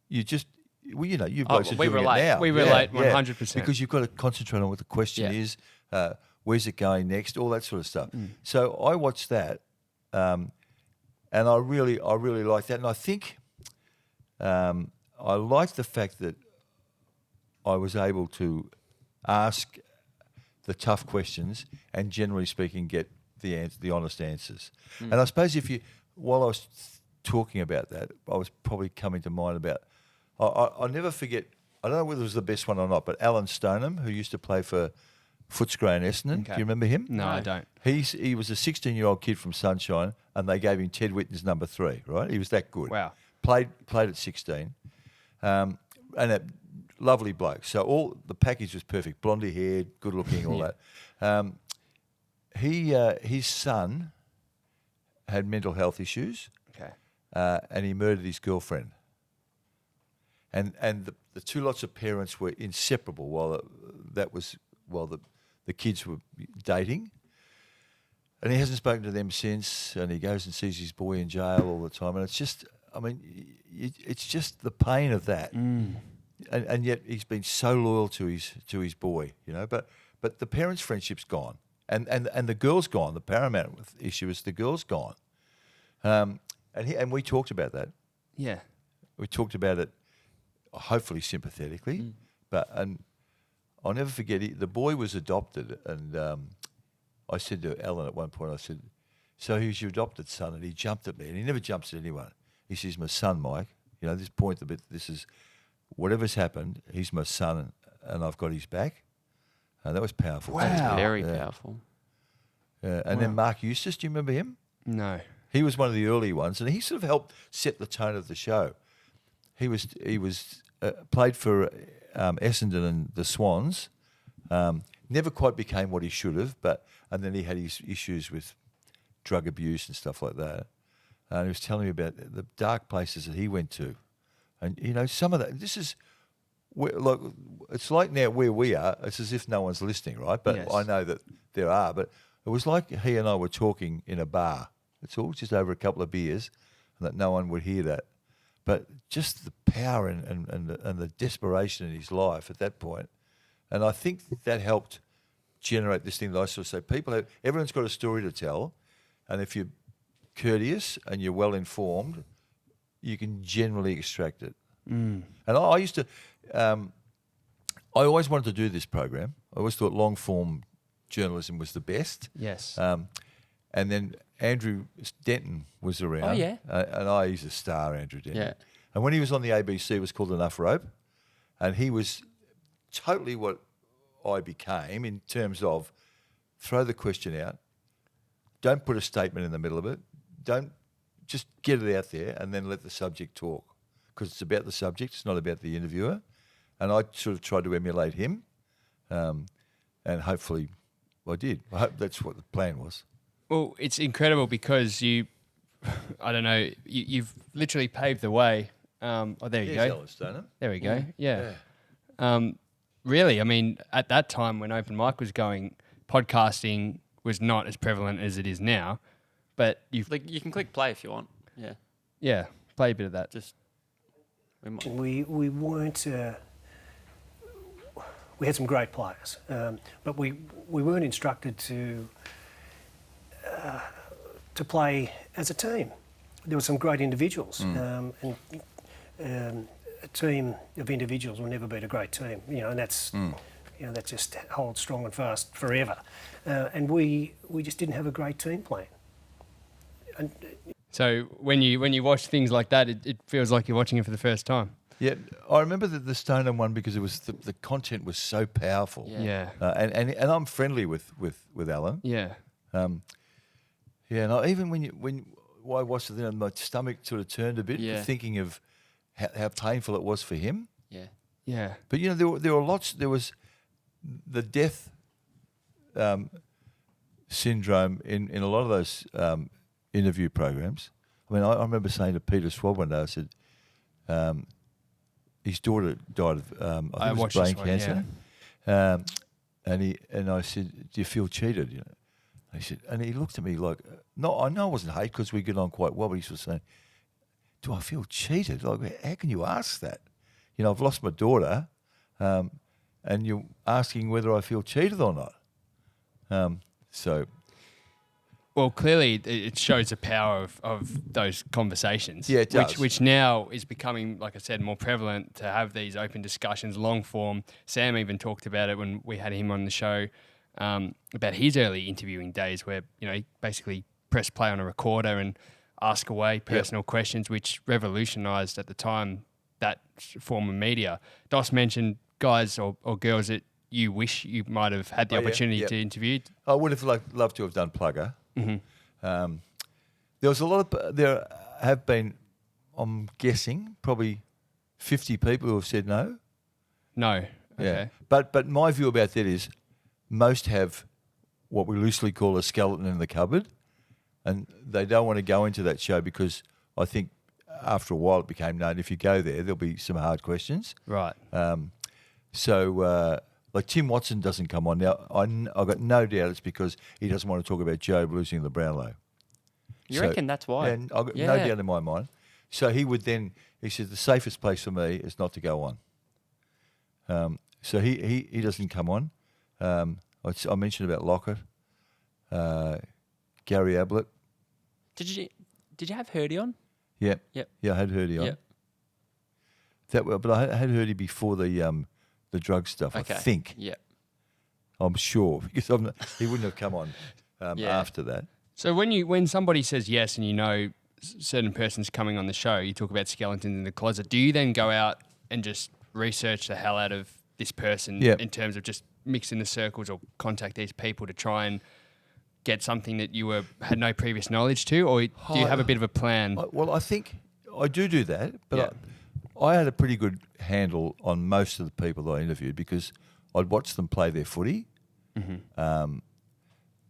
you just. Well, you blokes are doing it now. We relate 100%. Because you've got to concentrate on what the question is, where's it going next, all that sort of stuff. So I watched that, and I really liked that. And I think I liked the fact that I was able to ask the tough questions and, generally speaking, get the honest answers. And I suppose while I was talking about that, I was probably coming to mind about. I'll never forget, I don't know whether it was the best one or not, but Alan Stoneham, who used to play for Footscray and Essendon. Okay. Do you remember him? No, I don't. He was a 16-year-old kid from Sunshine, and they gave him Ted Whitten's number 3, right? He was that good. Wow. Played at 16. And a lovely bloke. So all the package was perfect. Blondie haired, good looking, all that. His son had mental health issues. Okay. And he murdered his girlfriend. And the two lots of parents were inseparable while the kids were dating. And he hasn't spoken to them since, and he goes and sees his boy in jail all the time. And it's just, it's just the pain of that. And yet he's been so loyal to his boy, But the parents' friendship's gone, and the girl's gone. The paramount issue is the girl's gone. And we talked about that. Yeah. We talked about it, hopefully sympathetically, and I'll never forget. The boy was adopted, and I said to Alan at one point, I said, "So who's your adopted son?" And he jumped at me, and he never jumps at anyone. He says, "My son, Mike. This point, this is whatever's happened. He's my son, and I've got his back." And that was powerful. Wow. That's very powerful. And then Mark Eustace, do you remember him? No. He was one of the early ones, and he sort of helped set the tone of the show. He was played for Essendon and the Swans. Never quite became what he should have, and then he had his issues with drug abuse and stuff like that. And he was telling me about the dark places that he went to, and some of that. This is it's like now where we are. It's as if no one's listening, right? But yes. I know that there are. But it was like he and I were talking in a bar. It's all just over a couple of beers, and that no one would hear that. But just the power and the desperation in his life at that point. And I think that helped generate this thing that I sort of say, everyone's got a story to tell, and if you're courteous and you're well informed, you can generally extract it. And I used to, I always wanted to do this program. I always thought long form journalism was the best. Yes. And then Andrew Denton was around. Oh, yeah. And he's a star, Andrew Denton. Yeah. And when he was on the ABC, it was called Enough Rope. And he was totally what I became in terms of throw the question out, don't put a statement in the middle of it, don't just get it out there and then let the subject talk. Because it's about the subject, it's not about the interviewer. And I sort of tried to emulate him. And hopefully I did. I hope that's what the plan was. Well, it's incredible because you've literally paved the way. There you go. There we go. Yeah. Really, at that time when open mic was going, podcasting was not as prevalent as it is now. But you can click play if you want. Yeah. Yeah. Play a bit of that. We weren't. We had some great players, but we weren't instructed to play as a team. There were some great individuals, and a team of individuals will never beat a great team. And that's that just holds strong and fast forever. And we just didn't have a great team plan. And so when you watch things like that, it feels like you're watching it for the first time. Yeah, I remember the Stoneham one because it was the content was so powerful. Yeah. And I'm friendly with Alan. Yeah. And even when I watched it, then my stomach sort of turned a bit, thinking of how painful it was for him. Yeah. Yeah. But there were lots. There was the death syndrome in a lot of those interview programs. I mean, I remember saying to Peter Swab one day, I said, his daughter died of I think it was brain cancer. And I said, "Do you feel cheated?" You know, he said, and he looked at me like, "No, I know it wasn't hate because we get on quite well." But he was saying, "Do I feel cheated? Like, how can you ask that? You know, I've lost my daughter, and you're asking whether I feel cheated or not." So. Well, clearly it shows the power of those conversations. Yeah, it does. Which now is becoming, like I said, more prevalent to have these open discussions, long form. Sam even talked about it when we had him on the show, about his early interviewing days where, you know, he basically pressed play on a recorder and ask away personal questions, which revolutionised at the time that form of media. Dos mentioned guys or girls that you wish you might have had the opportunity to interview. I would have loved to have done Plugger. Mm-hmm. There have been, I'm guessing, probably 50 people who have said no. No. Okay. Yeah. But my view about that is most have what we loosely call a skeleton in the cupboard, and they don't want to go into that show because I think after a while it became known if you go there, there'll be some hard questions. Right. Like Tim Watson doesn't come on now. I've got no doubt it's because he doesn't want to talk about Job losing the Brownlow. You reckon that's why? And I've got no doubt in my mind. So he said the safest place for me is not to go on. So he doesn't come on. I mentioned about Lockett, Gary Ablett. Did you have Hurdy on? Yeah. Yep. Yeah, I had Hurdy on. Yep. But I had Hurdy before the drug stuff, Okay. I think. Yeah. I'm sure because he wouldn't have come on after that. So when somebody says yes and you know certain person's coming on the show, you talk about skeletons in the closet. Do you then go out and just research the hell out of this person in terms of just mixing the circles or contact these people to try and get something that you had no previous knowledge to, or do you have a bit of a plan? Well, I think I do that, but I had a pretty good handle on most of the people that I interviewed because I'd watch them play their footy, and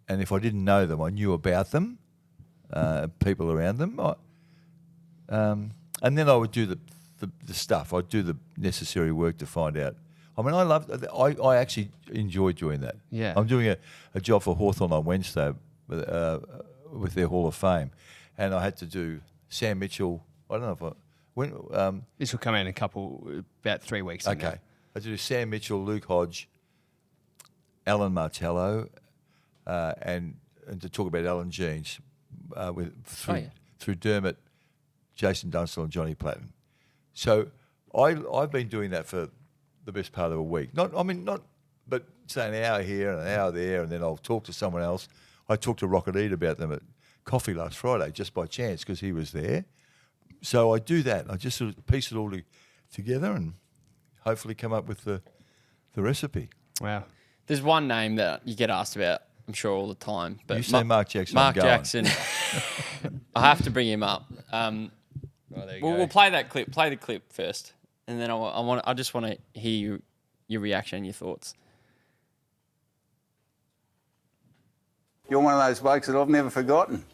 if I didn't know them, I knew about them, people around them, and then I would do the stuff. I'd do the necessary work to find out. I mean, I actually enjoy doing that. Yeah. I'm doing a job for Hawthorn on Wednesday with their Hall of Fame, and I had to do Sam Mitchell. I don't know if This will come out in about 3 weeks. Okay. I had to do Sam Mitchell, Luke Hodge, Alan Martello, and to talk about Alan Jeans through Dermot, Jason Dunstall and Johnny Platten. So I've been doing that for the best part of a week. But say an hour here and an hour there, and then I'll talk to someone else. I talked to Rocket Eat about them at coffee last Friday just by chance because he was there. So I do that. I just sort of piece it all together and hopefully come up with the recipe. Wow. There's one name that you get asked about, I'm sure, all the time. But You say Mark Jackson. Mark Jackson. I have to bring him up. We'll play that clip. Play the clip first, and then I just want to hear your reaction and your thoughts. You're one of those blokes that I've never forgotten.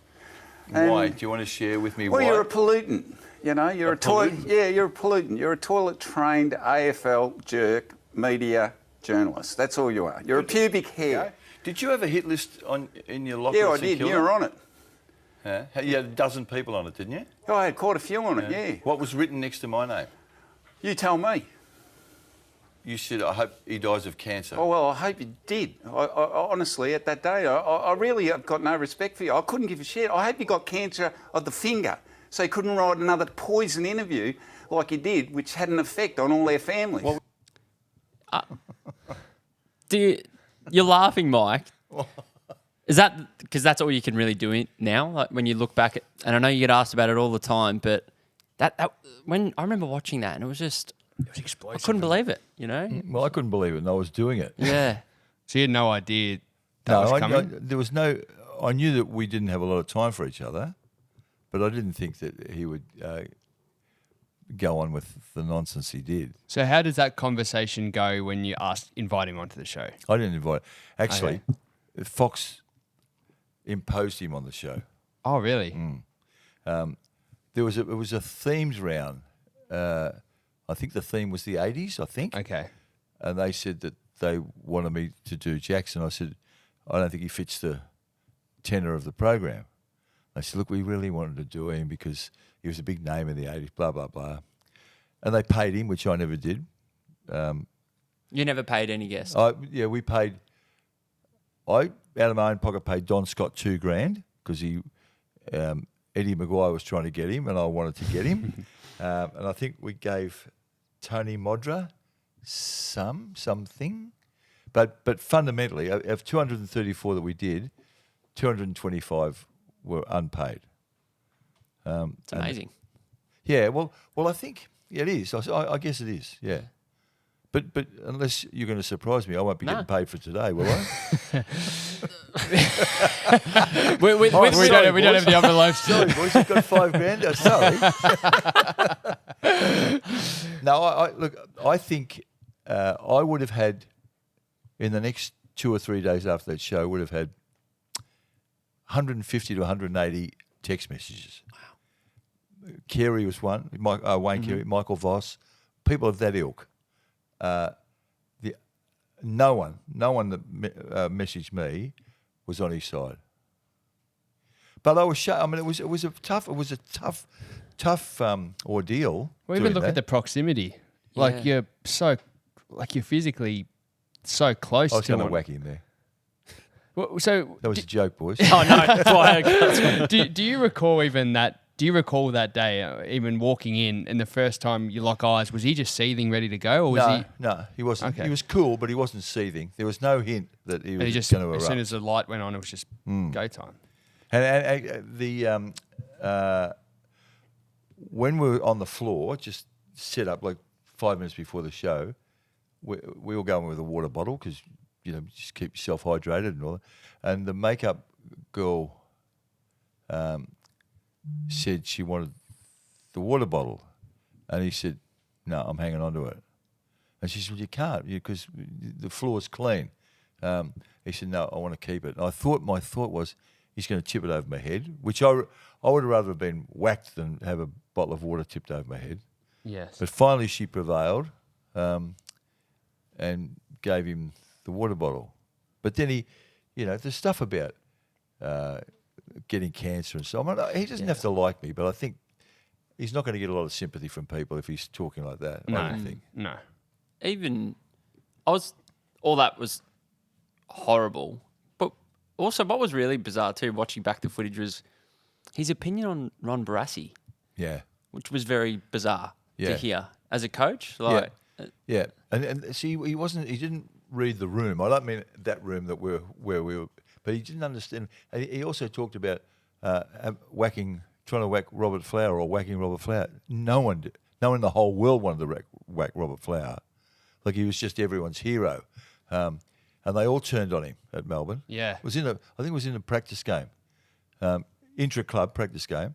Why? Do you want to share with me why? Well, you're a pollutant. You know, you're a toilet. Yeah, you're a pollutant. You're a toilet-trained AFL jerk media journalist. That's all you are. You're a pubic hair. Okay. Did you have a hit list in your locker? Yeah, I did. You were on it. Yeah. You had a dozen people on it, didn't you? Oh, I had quite a few on it. Yeah. What was written next to my name? You tell me. You said, "I hope he dies of cancer." Oh well, I hope you did. I honestly, at that day, I really have got no respect for you. I couldn't give a shit. I hope you got cancer of the finger, so you couldn't write another poison interview like you did, which had an effect on all their families. You're laughing, Mike. Is that because that's all you can really do now? Like when you look back at, and I know you get asked about it all the time, but that when I remember watching that, and it was explosive. I couldn't believe it. You know. Well, I couldn't believe it, and I was doing it. Yeah. So you had no idea that was coming? There was no. I knew that we didn't have a lot of time for each other, but I didn't think that he would go on with the nonsense he did. So how does that conversation go when you invite him onto the show? I didn't invite him. Actually, Fox imposed him on the show. Oh, really? It was a themed round. I think the theme was the 80s, I think. Okay. And they said that they wanted me to do Jackson. I said, I don't think he fits the tenor of the program. They said, look, we really wanted to do him because he was a big name in the 80s, blah, blah, blah. And they paid him, which I never did. You never paid any guests. We paid. I, out of my own pocket, paid Don Scott $2,000 because Eddie Maguire was trying to get him and I wanted to get him. And I think we gave Tony Modra something. But fundamentally, of 234 that we did, 225 were unpaid. It's amazing. Yeah, well, I think it is. I guess it is. Yeah, but unless you're going to surprise me, I won't be getting paid for today, will I? we don't have the envelopes. Sorry, boys, you've got $5,000. Sorry. No, look. I think I would have had in the next 2 or 3 days after that show would have had 150 to 180 text messages. Wow. Carey was one. Wayne Carey, Michael Voss, people of that ilk. No one that messaged me was on his side. But I was shocked. I mean, it was a tough ordeal. Well, even doing look that. at the proximity. Yeah. Like you're physically so close I was to going to him. whack him there. Well, so That was a joke, boys. Oh no, that's why I got do you recall even that? Do you recall that day, even walking in, and the first time you lock eyes, was he just seething, ready to go, or was No, he wasn't. Okay. He was cool, but he wasn't seething. There was no hint that he he was just going to as erupt. soon as the light went on, it was just go time? And when we were on the floor, just set up like 5 minutes before the show, we were going with a water bottle because just keep yourself hydrated and all that. And the makeup girl said she wanted the water bottle, and he said, "No, I'm hanging on to it." And she said, "You can't because the floor's clean." He said, "No, I want to keep it." And my thought was, he's going to tip it over my head, which I would have rather have been whacked than have a bottle of water tipped over my head. Yes. But finally, she prevailed, and gave him the water bottle. But then he, the stuff about getting cancer and so on. He doesn't have to like me, but I think he's not going to get a lot of sympathy from people if he's talking like that. I don't think. No. All that was horrible. But also what was really bizarre too, watching back the footage, was his opinion on Ron Barassi, Yeah. which was very bizarre Yeah. to hear as a coach. Yeah. And see, he didn't read the room. I don't mean that room that where we were, but he didn't understand. And he also talked about trying to whack Robert Flower or whacking Robert Flower. No one did. No one in the whole world wanted to whack Robert Flower. Like he was just everyone's hero. And they all turned on him at Melbourne. Yeah. I think it was in a practice game, intra-club practice game.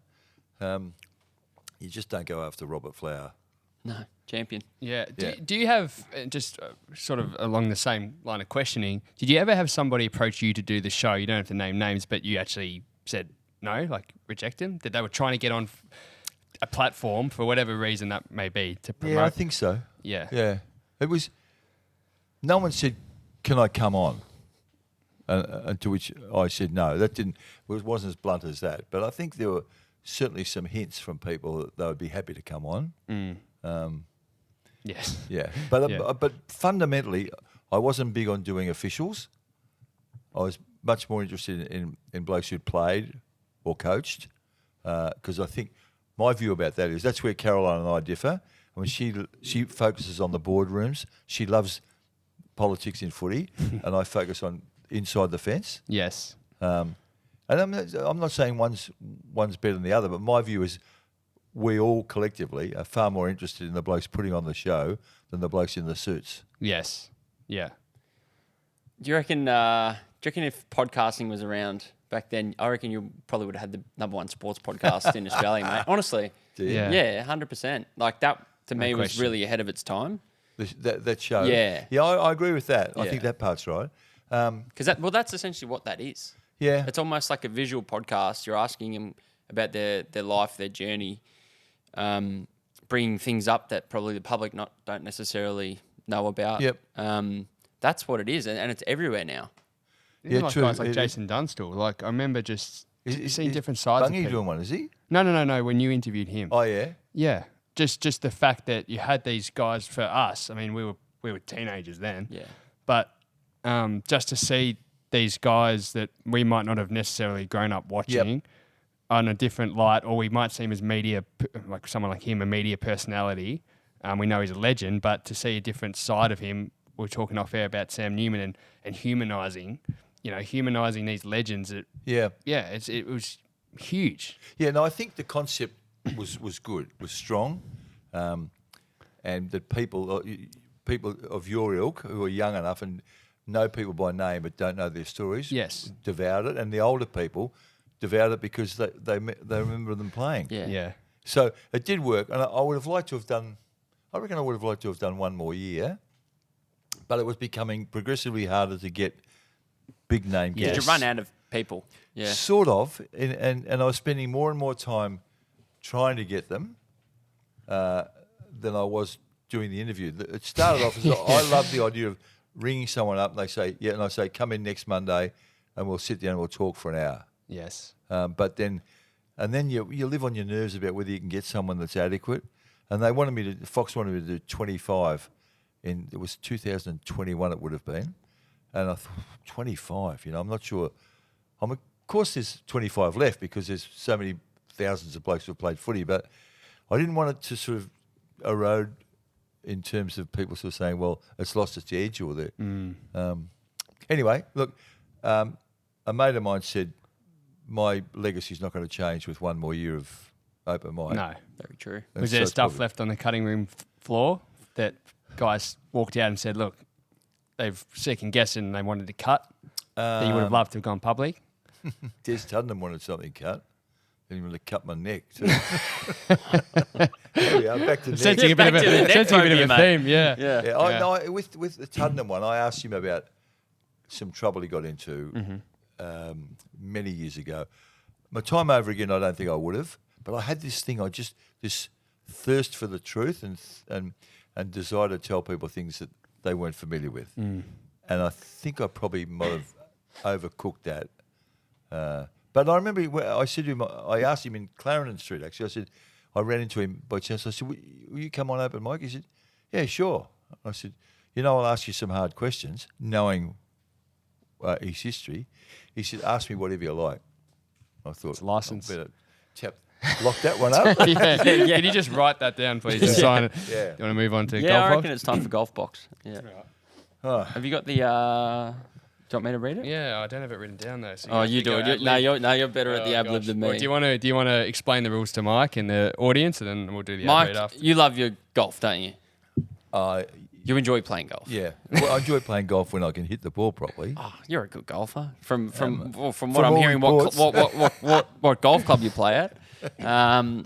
You just don't go after Robert Flower. No, champion. Yeah. Yeah. Do you have, just sort of along the same line of questioning, did you ever have somebody approach you to do the show? You don't have to name names, but you actually said no, like reject them? That they were trying to get on a platform for whatever reason that may be to promote? Yeah, I think so. Yeah. Yeah. It was, no one said, "Can I come on?" To which I said no. That wasn't as blunt as that. But I think there were certainly some hints from people that they would be happy to come on. Yes. Yeah. But Yeah. but fundamentally, I wasn't big on doing officials. I was much more interested in blokes who'd played or coached, because I think my view about that is that's where Caroline and I differ. I mean, she focuses on the boardrooms. She loves politics in footy, and I focus on inside the fence. Yes. And I'm not saying one's better than the other, but my view is we all collectively are far more interested in the blokes putting on the show than the blokes in the suits. Yes. Yeah. Do you reckon if podcasting was around back then, I reckon you probably would have had the #1 sports podcast in Australia, mate. Honestly. Do you? Yeah. Yeah, 100%. Like that to me was question. really ahead of its time. That show. Yeah. Yeah, I agree with that. I Yeah. think that part's right. Because that's essentially what that is. Yeah. It's almost like a visual podcast. You're asking them about their life, their journey, bringing things up that probably the public don't necessarily know about. Yep. That's what it is, and it's everywhere now. Even Yeah, like true. guys like It- Jason Dunstall. Like I remember just seeing Is different sides of Bungie people. doing one, is he? No. When you interviewed him. Oh, yeah. Yeah. Just the fact that you had these guys for us. I mean, we were teenagers then. Yeah. But just to see these guys that we might not have necessarily grown up watching on a different light, or we might see him as media, like someone like him, a media personality. We know he's a legend, but to see a different side of him, we're talking off air about Sam Newman and humanising, humanising these legends. That, Yeah. it was huge. Yeah, no, I think the concept was good, was strong, and that people of your ilk who are young enough and know people by name but don't know their stories, Yes. devoured it, and the older people devoured it because they remember them playing. Yeah. Yeah. So it did work, and I would have liked to have done. I reckon I would have liked to have done one more year, but it was becoming progressively harder to get big name Did guests. you run out of people? Yeah. Sort of, and I was spending more and more time trying to get them than I was doing the interview. It started off as I love the idea of ringing someone up and they say, yeah, and I say, come in next Monday and we'll sit down and we'll talk for an hour. Yes. But then you live on your nerves about whether you can get someone that's adequate. And Fox wanted me to do 25 it was 2021 it would have been. And I thought, 25, I'm not sure. Of course there's 25 left because there's so many thousands of blokes who have played footy, but I didn't want it to sort of erode in terms of people sort of saying, well, it's lost its edge or that. Anyway, look, a mate of mine said, my legacy is not going to change with one more year of open mic. No. Very true. And Was so there it's stuff probably- left on the cutting room floor that guys walked out and said, look, they've second guessed and they wanted to cut that you would have loved to have gone public? Des Tuddenham wanted something cut. Then he wanted to cut my neck too. There we are, back to neck. Sensing a bit back of a, to the neck sensing a bit phobia, of a mate. theme, yeah. Yeah. Yeah, I know. With the Tuddenham one, I asked him about some trouble he got into many years ago. My time over again, I don't think I would have, but I had this thing. This thirst for the truth and desire to tell people things that they weren't familiar with, and I think I probably might have overcooked that. But I remember I said to him, I asked him in Clarendon Street. Actually, I said I ran into him by chance. I said, "Will you come on open mic?" He said, "Yeah, sure." I said, I'll ask you some hard questions, knowing his history. He said, "Ask me whatever you like." I thought, It's licensed. I better lock that one up. yeah. Can you just write that down, please, and sign it? Yeah. Do you want to move on to Yeah, I golf reckon box? it's time for golf box. Yeah. Oh, Have you got the? Do you want me to read it? Yeah, I don't have it written down though. So Oh, you do it. You're better at the ad lib than me. Well, do you want to explain the rules to Mike and the audience, and then we'll do the ad Mike, read after? you love your golf, don't you? You enjoy playing golf. yeah. Well, I enjoy playing golf when I can hit the ball properly. Oh, you're a good golfer. From what from I'm all hearing, reports. what golf club you play at,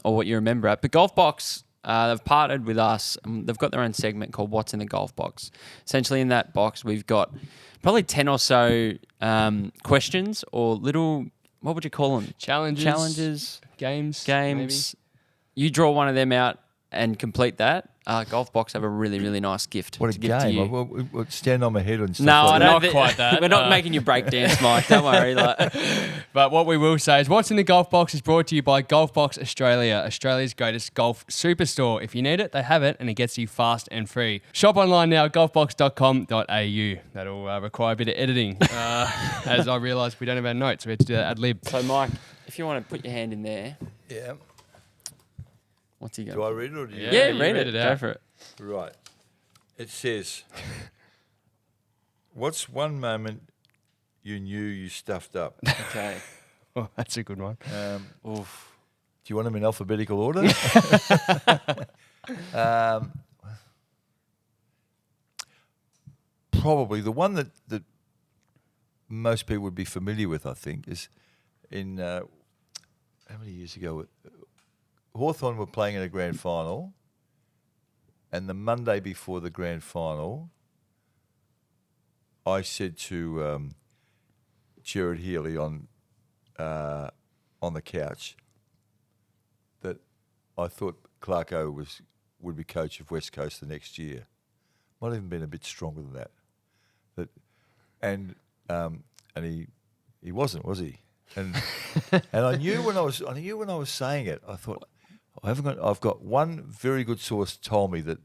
or what you remember at. But Golf Box, they've partnered with us. They've got their own segment called "What's in the Golf Box." Essentially, in that box, we've got probably 10 or so questions or little. What would you call them? Challenges, games. You draw one of them out and complete that. Golf Box have a really, really nice gift What to a give to game. you. I'll stand on my head and stuff No, I like don't Not think- quite that. We're not making you break dance, Mike. Don't worry. But what we will say is What's in the Golf Box is brought to you by Golf Box Australia, Australia's greatest golf superstore. If you need it, they have it, and it gets you fast and free. Shop online now, golfbox.com.au. That'll require a bit of editing, as I realised we don't have our notes. So we had to do that ad lib. So, Mike, if you want to put your hand in there, that. Yeah. what's he going? Do I read it or do you? Yeah, you read read it. it out. Go for it. Right. It says, what's one moment you knew you stuffed up? Okay. Oh, that's a good one. Oof. Do you want them in alphabetical order? Probably the one that most people would be familiar with, I think, is in how many years ago? Hawthorn were playing in a grand final, and the Monday before the grand final, I said to Jared Healy on the couch that I thought Clarko would be coach of West Coast the next year. Might have even been a bit stronger than that. And he wasn't, was he? And I knew when I was saying it, I thought I've got one very good source told me that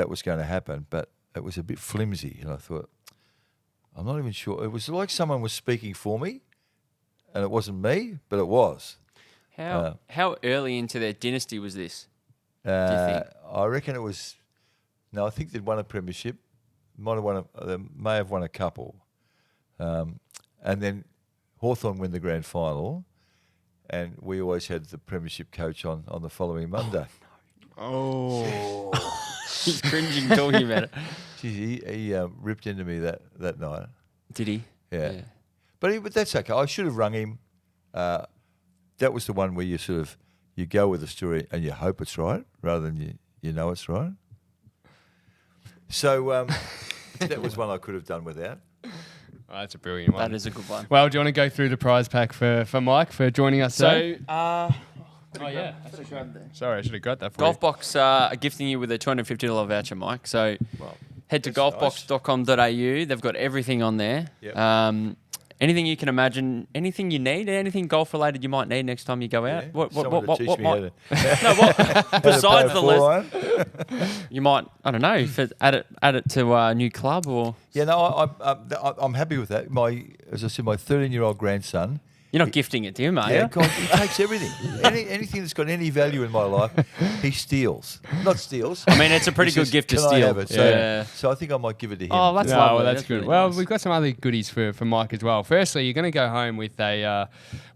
was going to happen, but it was a bit flimsy, and I thought I'm not even sure. It was like someone was speaking for me, and it wasn't me, but it was. How early into their dynasty was this? Do you think? I reckon it was. No, I think they'd won a premiership. They may have won a couple, and then Hawthorn win the grand final, and we always had the premiership coach on the following Monday. Oh, he's cringing talking about it. Geez, he ripped into me that night. Did he? Yeah. But that's okay. I should have rung him. That was the one where you go with the story and you hope it's right rather than you know it's right. So that was one I could have done without. Oh, that's a brilliant one. That is a good one. Well, do you want to go through the prize pack for Mike for joining us today? Sorry, I should have got that for you. Golfbox are gifting you with a $250 voucher, Mike. So head to that's golfbox.com.au. They've got everything on there. Yep. Anything you can imagine, anything you need, anything golf related you might need next time you go out. Yeah. Besides the list, you might, I don't know, add it to a new club or. Yeah, no, I'm happy with that. As I said, my 13-year-old grandson. You're not gifting it to him, are Yeah, you? God, he takes everything. Anything that's got any value in my life, he steals. Not steals. I mean, it's a pretty He good says, gift to "Can I steal. have it?" So I think I might give it to him. Oh, that's No, lovely. well, that's good. really Well, nice. we've got some other goodies for Mike as well. Firstly, you're going to go home with a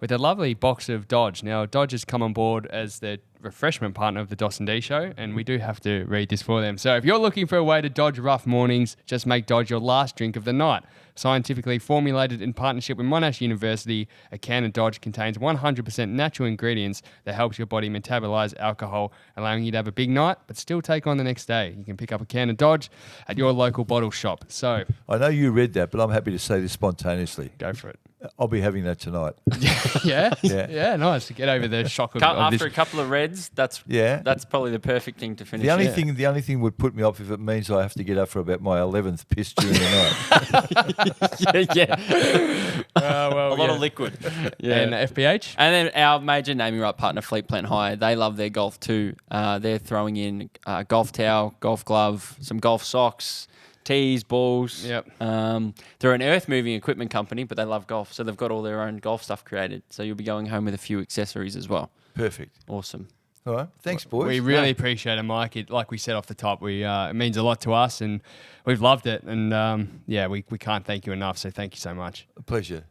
lovely box of Dodge. Now, Dodge has come on board as the refreshment partner of the dos&d show, and we do have to read this for them. So if you're looking for a way to dodge rough mornings, just make Dodge your last drink of the night. Scientifically formulated in partnership with Monash University, a can of Dodge contains 100% natural ingredients that helps your body metabolize alcohol, allowing you to have a big night but still take on the next day. You can pick up a can of Dodge at your local bottle shop. So I know you read that, but I'm happy to say this spontaneously. go for it. I'll be having that tonight. Yeah? Yeah. Yeah, nice to get over the shock of After this. a couple of reds, that's probably the perfect thing to finish. The only thing would put me off if it means I have to get up for about my 11th piss during the night. A lot of liquid. Yeah. And FPH? And then our major naming right partner, Fleet Plan Hire, they love their golf too. They're throwing in golf towel, golf glove, some golf socks, tees, balls. Yep. They're an earth moving equipment company, but they love golf, so they've got all their own golf stuff created. So you'll be going home with a few accessories as well. Perfect. Awesome. All right. Thanks, boys. We really appreciate it, Mike. Like we said off the top, it means a lot to us, and we've loved it. And we can't thank you enough. So thank you so much. A pleasure.